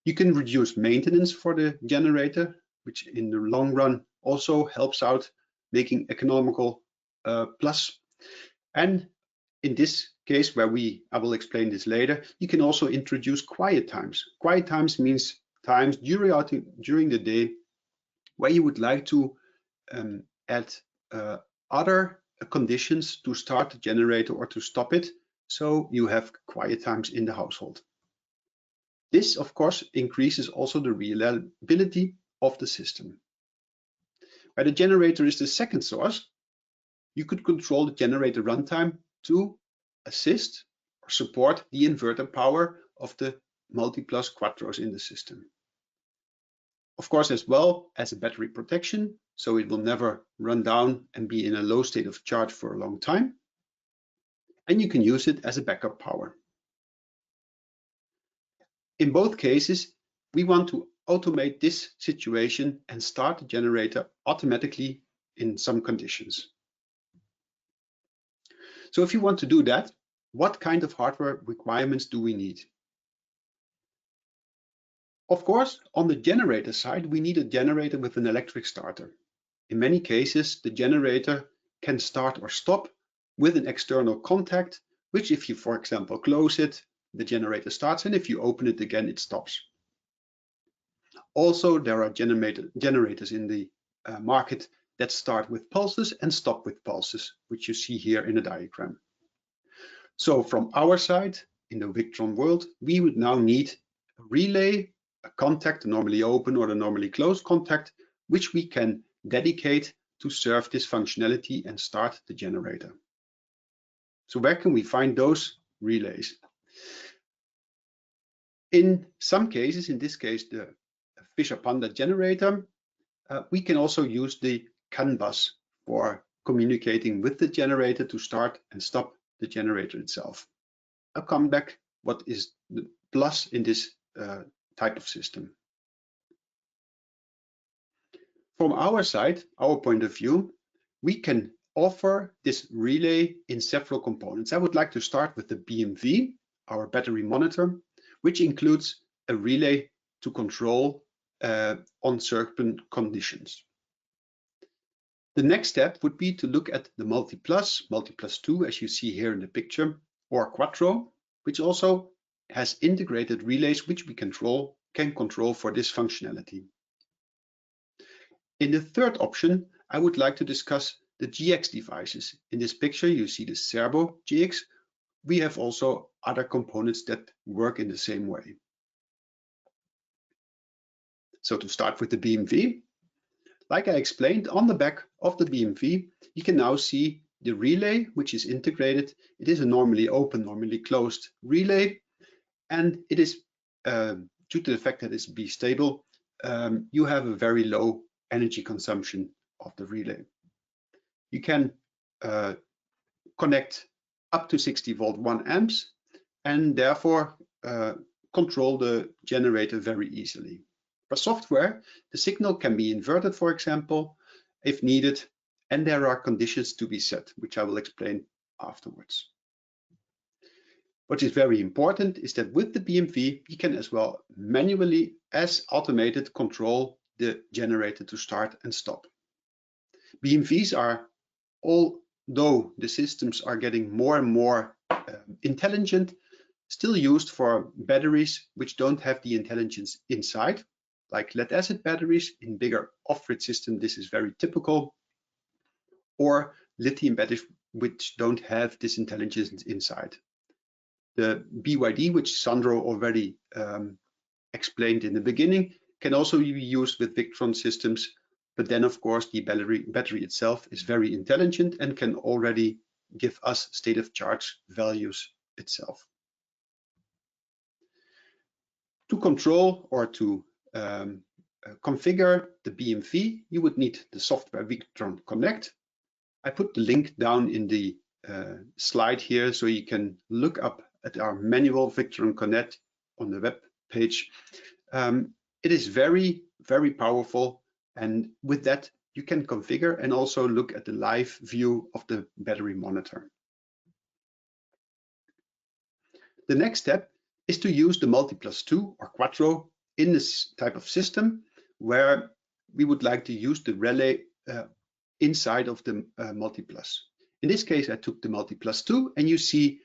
You can reduce maintenance for the generator, which in the long run also helps out making economical plus. And in this case, where I will explain this later, you can also introduce quiet times. Quiet times means times during the day where you would like to add other conditions to start the generator or to stop it, so you have quiet times in the household. This, of course, increases also the reliability of the system. Where the generator is the second source, you could control the generator runtime to assist or support the inverter power of the multi-plus quattros in the system. Of course, as well as a battery protection, so it will never run down and be in a low state of charge for a long time. And you can use it as a backup power. In both cases, we want to automate this situation and start the generator automatically in some conditions. So if you want to do that, what kind of hardware requirements do we need? Of course, on the generator side, we need a generator with an electric starter. In many cases, the generator can start or stop with an external contact, which if you, for example, close it, the generator starts, and if you open it again, it stops. Also, there are generators in the market that start with pulses and stop with pulses, which you see here in a diagram. So from our side, in the Victron world, we would now need a relay, a contact, a normally open or a normally closed contact, which we can dedicate to serve this functionality and start the generator. So where can we find those relays? In some cases, in this case, the Fisher Panda generator, we can also use the CAN bus for communicating with the generator to start and stop the generator itself. I'll come back what is the plus in this type of system. From our side, our point of view, we can offer this relay in several components. I would like to start with the BMV, our battery monitor, which includes a relay to control on certain conditions. The next step would be to look at the multi-plus 2, as you see here in the picture, or Quattro, which also has integrated relays which we can control for this functionality. In the third option, I would like to discuss the GX devices. In this picture, you see the Servo GX. We have also other components that work in the same way. So to start with the BMV, like I explained, on the back of the BMV, you can now see the relay, which is integrated. It is a normally open, normally closed relay, and it is, due to the fact that it's B-stable, you have a very low energy consumption of the relay. You can connect up to 60 volt 1 amps and therefore control the generator very easily. For software, the signal can be inverted, for example, if needed, and there are conditions to be set, which I will explain afterwards. What is very important is that with the BMV, you can as well manually, as automated, control the generator to start and stop. BMVs are, although the systems are getting more and more intelligent, still used for batteries which don't have the intelligence inside, like lead acid batteries. In bigger off-grid systems, this is very typical, or lithium batteries which don't have this intelligence inside. The BYD, which Sandro already explained in the beginning, can also be used with Victron systems, but then of course the battery itself is very intelligent and can already give us state of charge values itself. To control or to configure the BMV, you would need the software Victron Connect. I put the link down in the slide here so you can look up at our manual Victron Connect on the web page. It is very, very powerful, and with that you can configure and also look at the live view of the battery monitor. The next step is to use the multi-plus 2 or Quattro in this type of system, where we would like to use the relay inside of the multi-plus. In this case, I took the multi-plus 2, and you see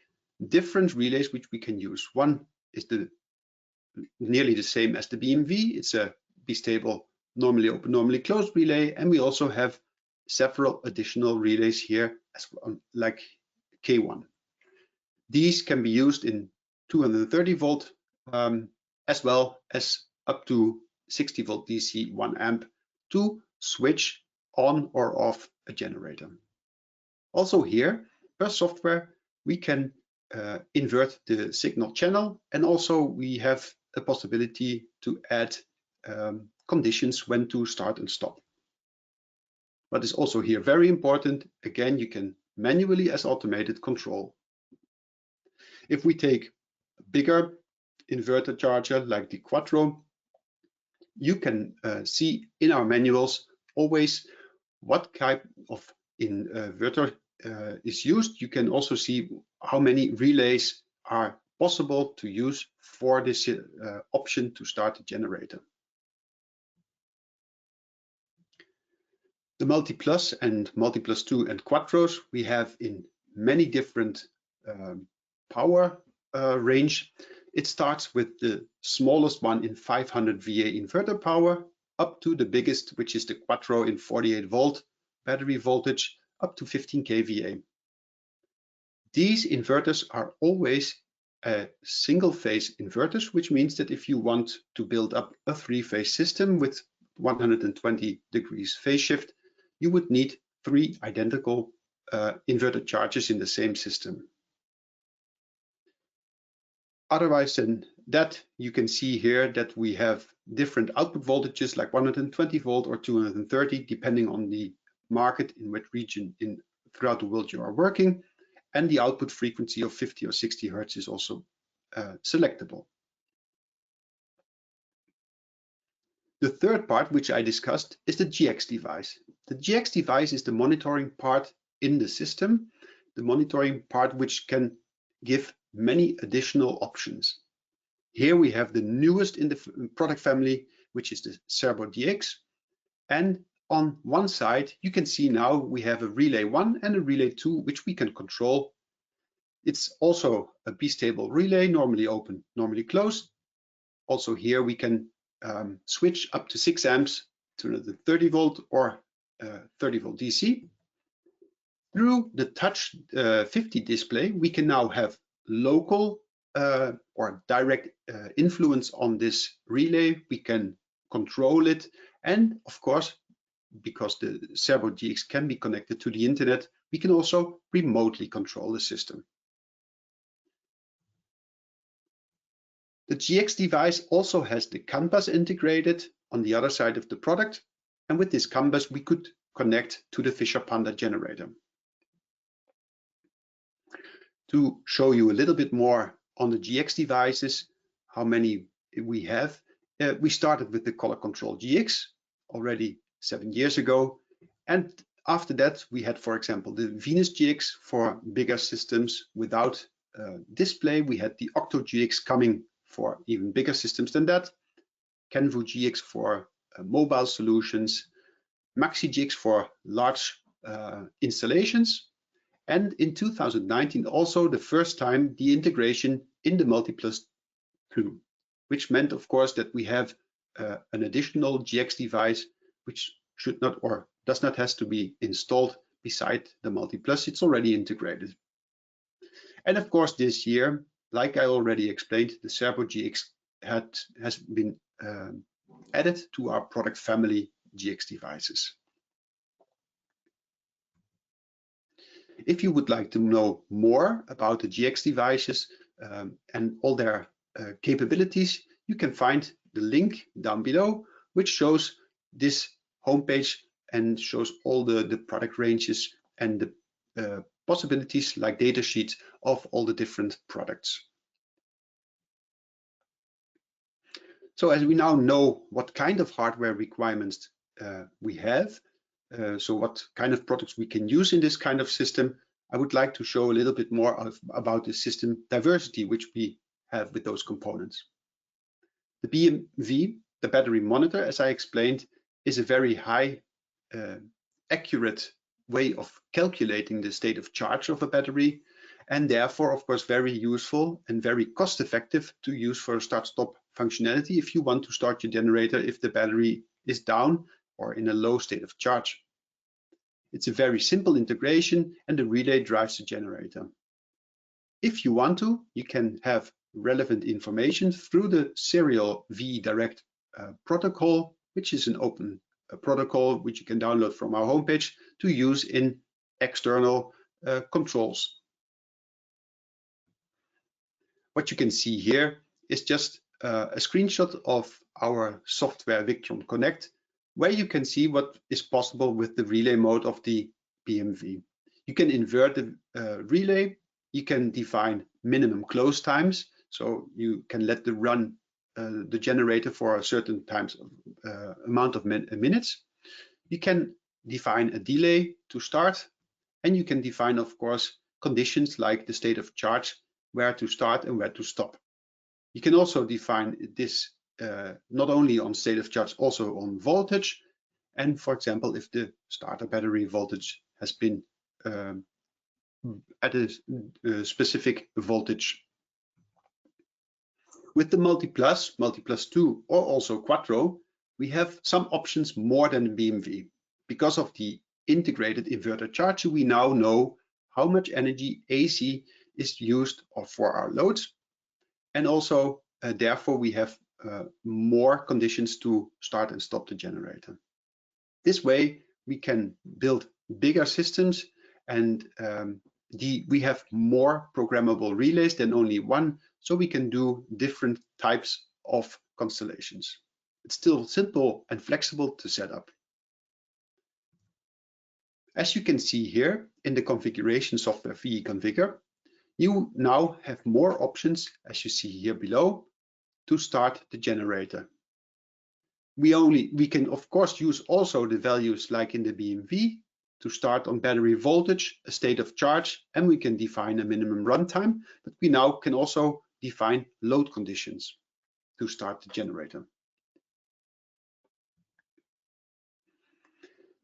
different relays which we can use. One is nearly the same as the BMV. It's a B-stable, normally open, normally closed relay, and we also have several additional relays here, as well, like K1. These can be used in 230 volt, as well as up to 60 volt DC 1 amp to switch on or off a generator. Also here, per software, we can invert the signal channel, and also we have a possibility to add conditions when to start and stop. What is also here very important, again, you can manually as automated control. If we take a bigger inverter charger like the Quattro, you can see in our manuals always what type of inverter is used. You can also see how many relays are possible to use for this option to start the generator. The multi-plus and multi-plus 2 and quattros we have in many different power range. It starts with the smallest one in 500 VA inverter power up to the biggest, which is the quattro in 48 volt battery voltage up to 15 kVA. These inverters are always single phase inverters, which means that if you want to build up a 3-phase system with 120 degrees phase shift, you would need 3 identical inverter charges in the same system. Otherwise than that, you can see here that we have different output voltages like 120 volt or 230, depending on the market in which region throughout the world you are working. And the output frequency of 50 or 60 hertz is also selectable. The third part, which I discussed, is the GX device. The GX device is the monitoring part in the system, the monitoring part which can give many additional options. Here we have the newest in the product family, which is the Servo DX. And on one side, you can see now we have a relay 1 and a relay 2, which we can control. It's also a bistable relay, normally open, normally closed. Also here we can switch up to 6 amps to the 30 volt or 30 volt DC. Through the touch 50 display, we can now have local or direct influence on this relay. We can control it, and of course, because the Servo GX can be connected to the internet, we can also remotely control the system. The GX device also has the CAN bus integrated on the other side of the product, and with this CAN bus we could connect to the Fisher Panda generator. To show you a little bit more on the GX devices, how many we have, we started with the Color Control GX already 7 years ago, and after that we had, for example, the Venus GX for bigger systems without display. We had the Octo GX coming for even bigger systems than that, Kenvu GX for mobile solutions, Maxi GX for large installations, and in 2019 also the first time the integration in the Multiplus 2, which meant of course that we have an additional GX device which should not or does not have to be installed beside the Multiplus. It's already integrated. And of course this year, like I already explained, the Servo GX has been added to our product family GX devices. If you would like to know more about the GX devices and all their capabilities, you can find the link down below, which shows this homepage and shows all the product ranges and the possibilities like data sheets of all the different products. So as we now know what kind of hardware requirements we have, so what kind of products we can use in this kind of system, I would like to show a little bit more about the system diversity which we have with those components. The BMV, the battery monitor, as I explained, is a very high accurate way of calculating the state of charge of a battery, and therefore of course very useful and very cost effective to use for start-stop functionality if you want to start your generator if the battery is down or in a low state of charge. It's a very simple integration and the relay drives the generator. If you want to, you can have relevant information through the serial VE Direct protocol, which is an open protocol which you can download from our homepage to use in external controls. What you can see here is just a screenshot of our software Victron Connect, where you can see what is possible with the relay mode of the BMV. You can invert the relay, you can define minimum close times, so you can let the run the generator for a certain amount of minutes. You can define a delay to start, and you can define, of course, conditions like the state of charge, where to start and where to stop. You can also define this not only on state of charge, also on voltage. And for example, if the starter battery voltage has been at a specific voltage. With the multi-plus 2, or also Quattro, we have some options more than the BMV. Because of the integrated inverter charger, we now know how much energy AC is used for our loads, and also therefore we have more conditions to start and stop the generator. This way we can build bigger systems, and we have more programmable relays than only one, so we can do different types of constellations. It's still simple and flexible to set up. As you can see here in the configuration software VE Configure, you now have more options, as you see here below, to start the generator. We can of course use also the values like in the BMV to start on battery voltage, a state of charge, and we can define a minimum runtime, but we now can also define load conditions to start the generator.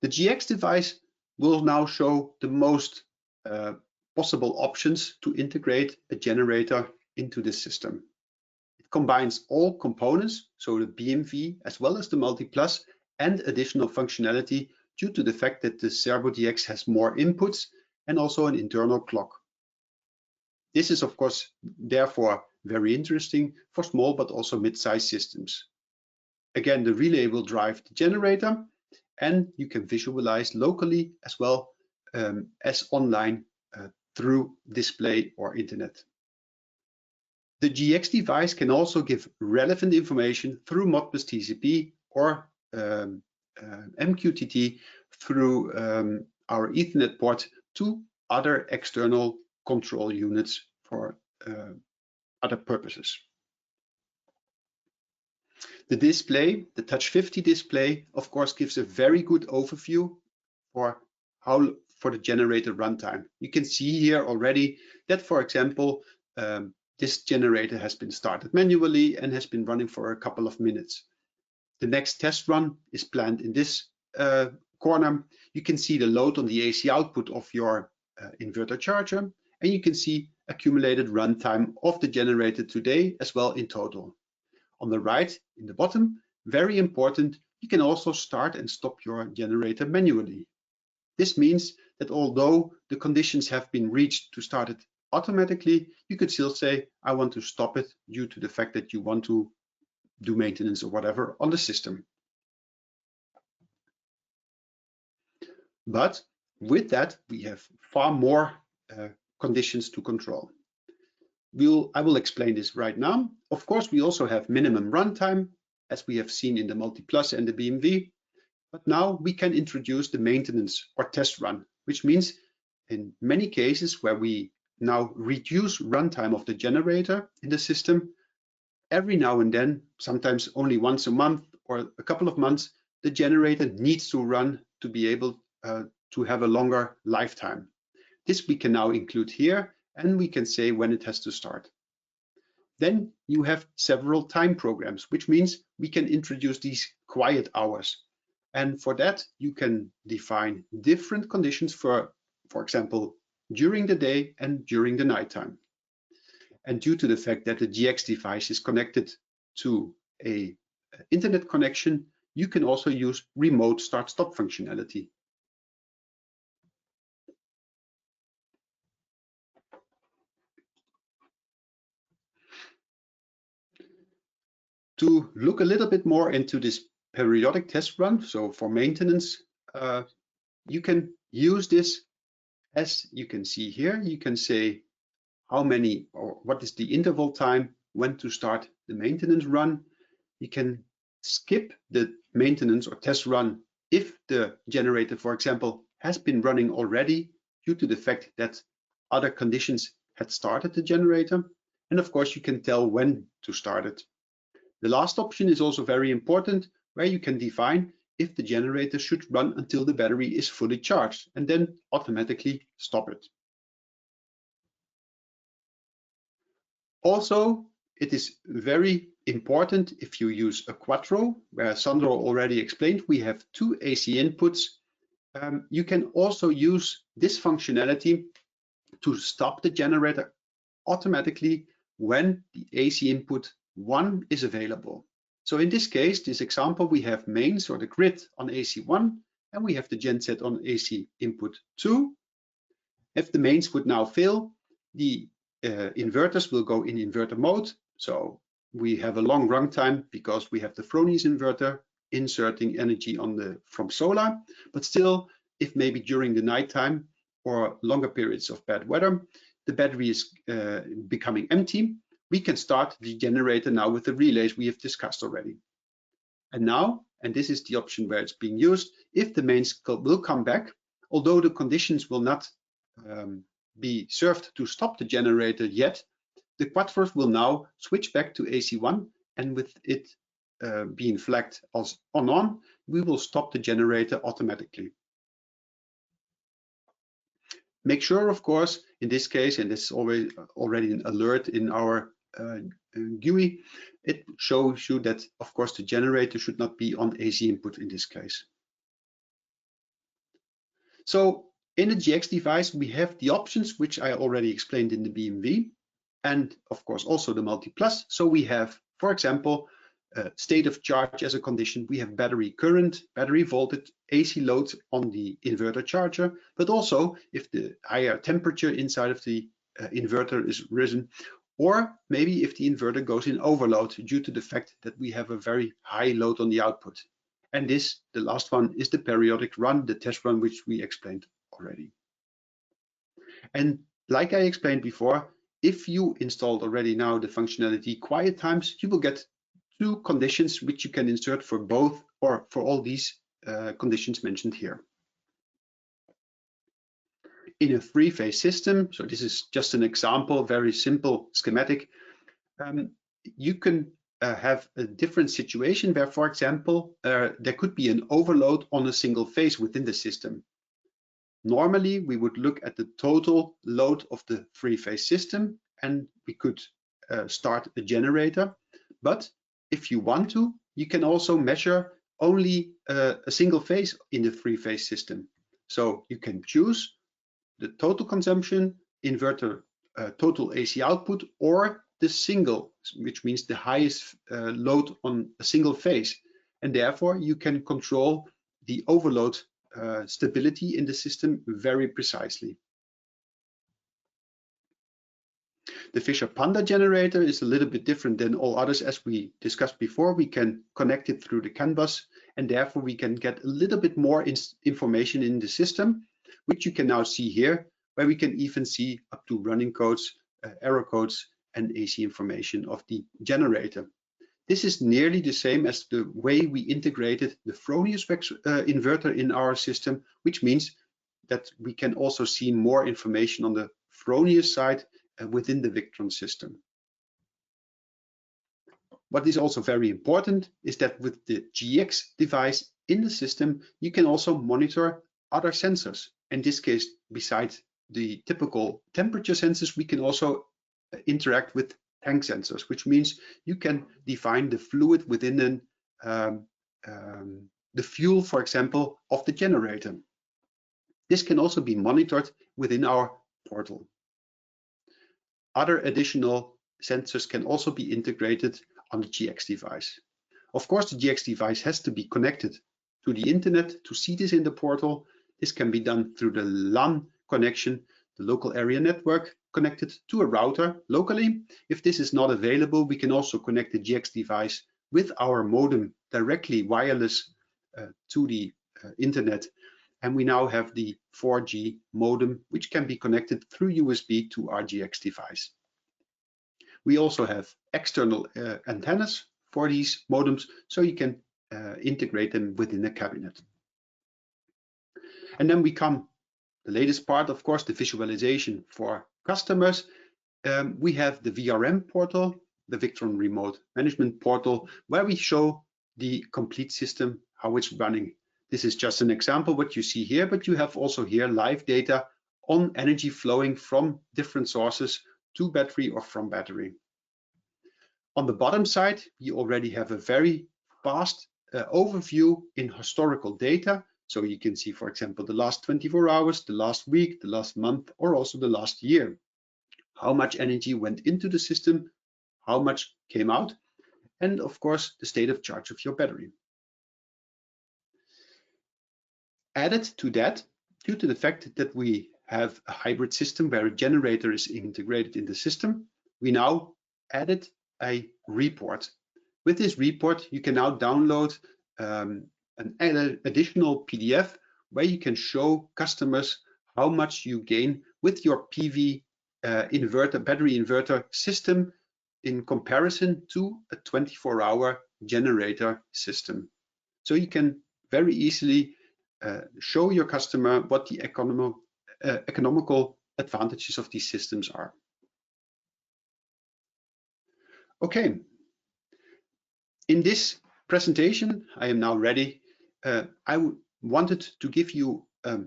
The GX device will now show the most possible options to integrate a generator into the system. It combines all components, so the BMV as well as the multi-plus, and additional functionality due to the fact that the Servo DX has more inputs and also an internal clock. This is of course therefore very interesting for small but also mid-sized systems. Again, the relay will drive the generator, and you can visualize locally as well as online through display or internet. The GX device can also give relevant information through Modbus TCP or MQTT through our Ethernet port to other external control units for other purposes. The display, the Touch 50 display, of course, gives a very good overview for the generator runtime. You can see here already that, for example, this generator has been started manually and has been running for a couple of minutes. The next test run is planned in this corner. You can see the load on the AC output of your inverter charger, and you can see accumulated runtime of the generator today as well in total. On the right, in the bottom, very important, you can also start and stop your generator manually. This means that although the conditions have been reached to start it automatically, you could still say, I want to stop it due to the fact that you want to do maintenance or whatever on the system. But with that, we have far more conditions to control. I will explain this right now. Of course, we also have minimum runtime, as we have seen in the multi-plus and the BMV. But now we can introduce the maintenance or test run, which means in many cases where we now reduce runtime of the generator in the system, every now and then, sometimes only once a month or a couple of months, the generator needs to run to be able to have a longer lifetime. This we can now include here, and we can say when it has to start. Then you have several time programs, which means we can introduce these quiet hours. And for that, you can define different conditions for example, during the day and during the nighttime. And due to the fact that the GX device is connected to an internet connection, you can also use remote start-stop functionality. To look a little bit more into this periodic test run, so for maintenance, you can use this. As you can see here, you can say how many or what is the interval time when to start the maintenance run. You can skip the maintenance or test run if the generator, for example, has been running already due to the fact that other conditions had started the generator. And of course, you can tell when to start it. The last option is also very important, where you can define if the generator should run until the battery is fully charged and then automatically stop it. Also, it is very important if you use a quattro, where Sandro already explained we have 2 AC inputs. You can also use this functionality to stop the generator automatically when the AC input 1 is available. So in this case, this example, we have mains or the grid on AC 1 and we have the genset on AC input 2. If the mains would now fail, the inverters will go in inverter mode. So we have a long runtime because we have the Fronius inverter inserting energy from solar. But still, if maybe during the nighttime or longer periods of bad weather, the battery is becoming empty, we can start the generator now with the relays we have discussed already. And now, and this is the option where it's being used, if the mains will come back, although the conditions will not be served to stop the generator yet, the quattros will now switch back to AC1, and with it being flagged as on, we will stop the generator automatically. Make sure, of course, in this case, and this is already an alert in our GUI, it shows you that, of course, the generator should not be on AC input in this case. So in the GX device, we have the options, which I already explained in the BMV, and of course also the multi-plus. So we have, for example, state of charge as a condition. We have battery current, battery voltage, AC load on the inverter charger, but also if the higher temperature inside of the inverter is risen, or maybe if the inverter goes in overload due to the fact that we have a very high load on the output. And this, the last one, is the periodic run, the test run, which we explained already. And like I explained before, if you installed already now the functionality quiet times, you will get 2 conditions which you can insert for both or for all these conditions mentioned here. In a 3-phase system, so this is just an example, very simple schematic, you can have a different situation where, for example, there could be an overload on a single phase within the system. Normally, we would look at the total load of the 3-phase system and we could start a generator. But if you want to, you can also measure only a single phase in the 3-phase system. So you can choose the total consumption, inverter total AC output, or the single, which means the highest load on a single phase. And therefore, you can control the overload stability in the system very precisely. The Fisher Panda generator is a little bit different than all others. As we discussed before, we can connect it through the CAN bus, and therefore we can get a little bit more information in the system, which you can now see here, where we can even see up to running codes, error codes, and AC information of the generator. This is nearly the same as the way we integrated the Fronius inverter in our system, which means that we can also see more information on the Fronius side within the Victron system. What is also very important is that with the GX device in the system, you can also monitor other sensors. In this case, besides the typical temperature sensors, we can also interact with tank sensors, which means you can define the fluid within the fuel, for example, of the generator. This can also be monitored within our portal. Other additional sensors can also be integrated on the GX device. Of course, the GX device has to be connected to the internet to see this in the portal. This can be done through the LAN connection, the local area network, connected to a router locally. If this is not available, we can also connect the GX device with our modem directly wireless to the internet. And we now have the 4G modem, which can be connected through USB to our GX device. We also have external antennas for these modems, so you can integrate them within a cabinet. And then we come, the latest part, of course, the visualization for customers. We have the VRM portal, the Victron remote management portal, where we show the complete system, how it's running. This is just an example what you see here, but you have also here live data on energy flowing from different sources to battery or from battery. On the bottom side, we already have a very fast overview in historical data. So you can see, for example, the last 24 hours, the last week, the last month, or also the last year. How much energy went into the system, how much came out, and of course, the state of charge of your battery. Added to that, due to the fact that we have a hybrid system where a generator is integrated in the system, we now added a report. With this report, you can now download an additional PDF where you can show customers how much you gain with your PV inverter, battery inverter system in comparison to a 24-hour generator system. So you can very easily show your customer what the economical advantages of these systems are. Okay, in this presentation, I am now ready. I wanted to give you a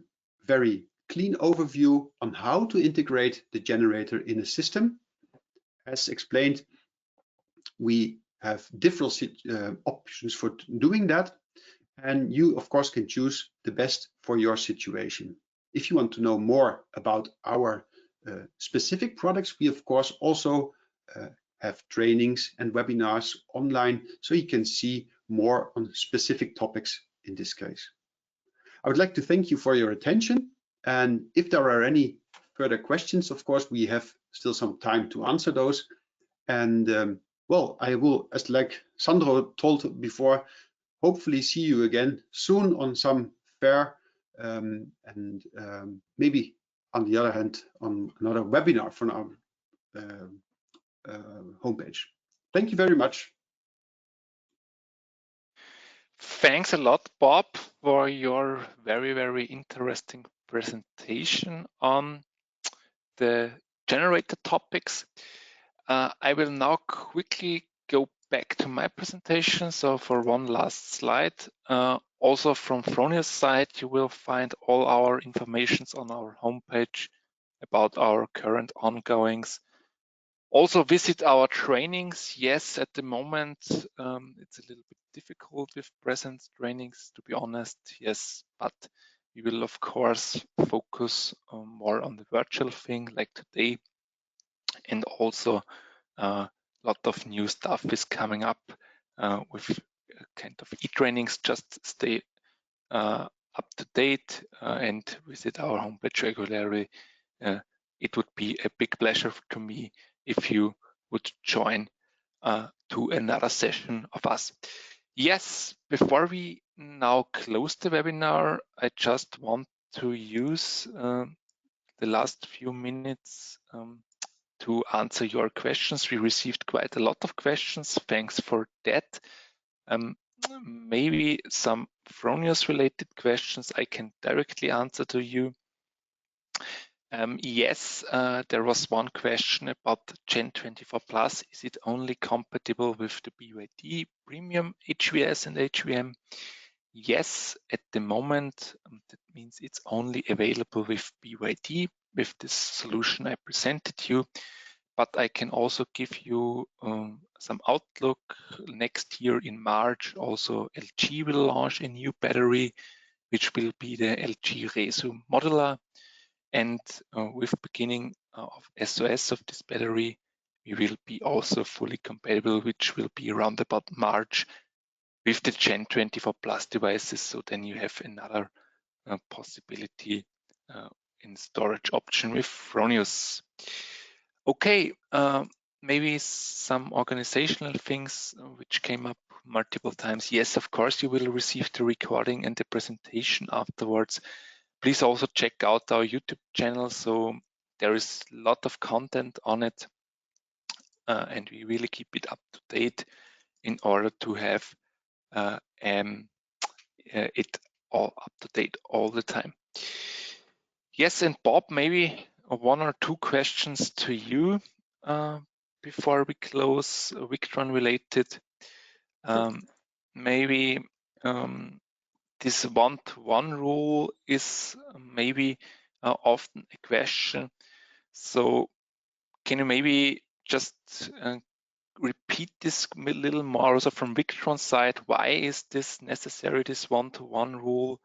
very clean overview on how to integrate the generator in a system. As explained, we have different options for doing that, and you of course can choose the best for your situation. If you want to know more about our specific products, we of course also have trainings and webinars online, so you can see more on specific topics in this case. I would like to thank you for your attention, and if there are any further questions, of course we have still some time to answer those. And well, I will, as like Sandro told before, hopefully see you again soon on some fair, and maybe on the other hand on another webinar from our homepage. Thank you very much. Thanks a lot, Bob, for your very, very interesting presentation on the generator topics. I will now quickly go back to my presentation. So for one last slide, also from Fronius side, you will find all our informations on our homepage about our current ongoings. Also visit our trainings. Yes, at the moment, it's a little bit difficult with present trainings, to be honest. Yes, but we will of course focus more on the virtual thing like today. And also a lot of new stuff is coming up with kind of e-trainings. Just stay up to date and visit our homepage regularly. It would be a big pleasure to me if you would join to another session of us. Yes, before we now close the webinar, I just want to use the last few minutes to answer your questions. We received quite a lot of questions. Thanks for that. Maybe some Fronius related questions I can directly answer to you. Yes, there was one question about the Gen 24 Plus. Is it only compatible with the BYD premium HVS and HVM? Yes, at the moment, that means it's only available with BYD, with this solution I presented you. But I can also give you some outlook. Next year in March, also LG will launch a new battery, which will be the LG Resu Modular. And with beginning of SOS of this battery, we will be also fully compatible, which will be around about March with the Gen 24 Plus devices. So then you have another possibility in storage option with Fronius. Okay, maybe some organizational things which came up multiple times. Yes, of course, you will receive the recording and the presentation afterwards. Please also check out our YouTube channel. So there is a lot of content on it, and we really keep it up to date in order to have it all up to date all the time. Yes, and Bob, maybe one or two questions to you before we close Victron related. Maybe this 1-to-1 rule is maybe often a question. So can you maybe just repeat this a little more also from Victron side? Why is this necessary, this 1-to-1 rule?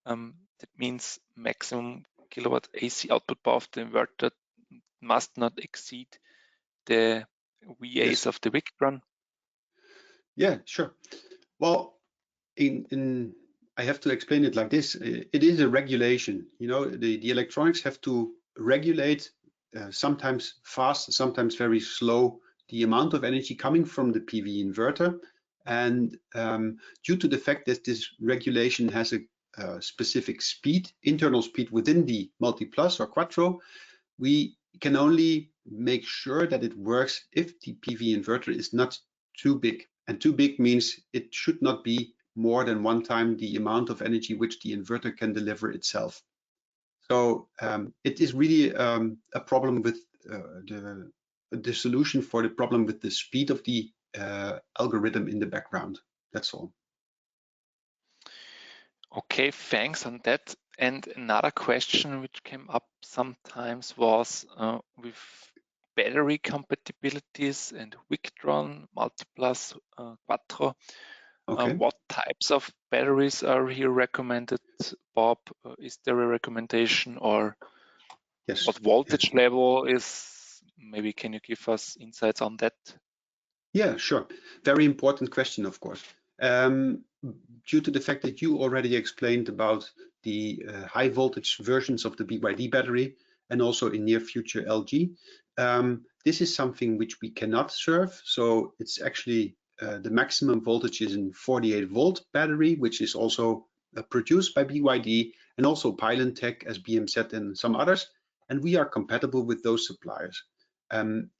That means maximum kilowatt AC output power of the inverter must not exceed the VAs of the Victron. Yeah, sure. Well, I have to explain it like this. It is a regulation. You know, the electronics have to regulate, sometimes fast, sometimes very slow, the amount of energy coming from the PV inverter. And due to the fact that this regulation has a specific speed, internal speed within the multi-plus or quattro, we can only make sure that it works if the PV inverter is not too big. And too big means it should not be more than 1 time the amount of energy which the inverter can deliver itself. So it is really a problem with the solution for the problem with the speed of the algorithm in the background. That's all. Okay, thanks on that. And another question which came up sometimes was with battery compatibilities and Victron, Multiplus, Quattro. Okay. What types of batteries are here recommended, Bob? Is there a recommendation, or yes, what voltage level is? Maybe can you give us insights on that? Yeah, sure. Very important question, of course. Due to the fact that you already explained about the high voltage versions of the BYD battery and also in near future LG, this is something which we cannot serve. So it's actually the maximum voltage is in 48 volt battery, which is also produced by BYD and also Pylon-Tech as BMZ and some others. And we are compatible with those suppliers.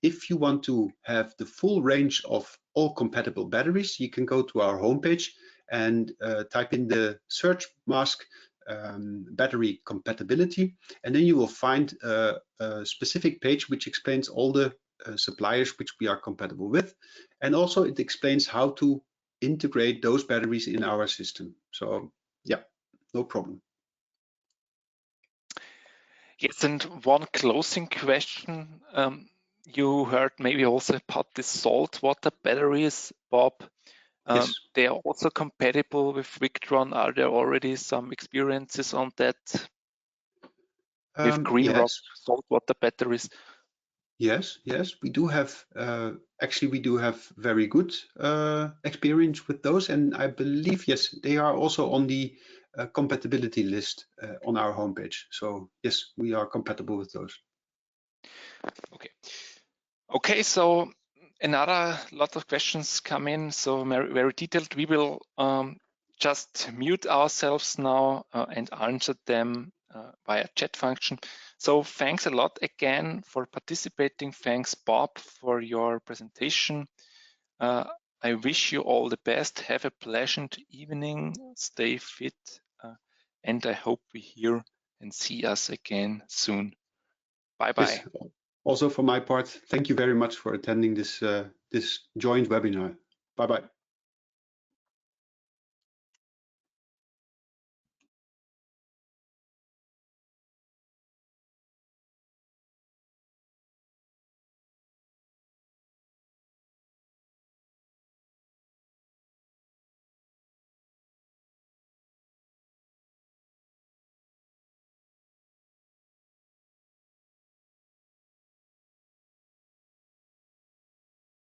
If you want to have the full range of all compatible batteries, you can go to our homepage and type in the search mask battery compatibility, and then you will find a specific page which explains all the suppliers which we are compatible with, and also it explains how to integrate those batteries in our system. So yeah, no problem. Yes, and one closing question. You heard maybe also about the salt water batteries, Bob. Yes. They are also compatible with Victron. Are there already some experiences on that with green rock saltwater batteries? Yes, we do have, actually we do have very good experience with those, and I believe, yes, they are also on the compatibility list on our homepage. So yes, we are compatible with those. Okay, so another lot of questions come in, so very detailed. We will just mute ourselves now and answer them via chat function. So thanks a lot again for participating. Thanks, Bob, for your presentation. I wish you all the best. Have a pleasant evening. Stay fit. And I hope we hear and see us again soon. Bye-bye. Yes. Also for my part, thank you very much for attending this, this joint webinar. Bye-bye.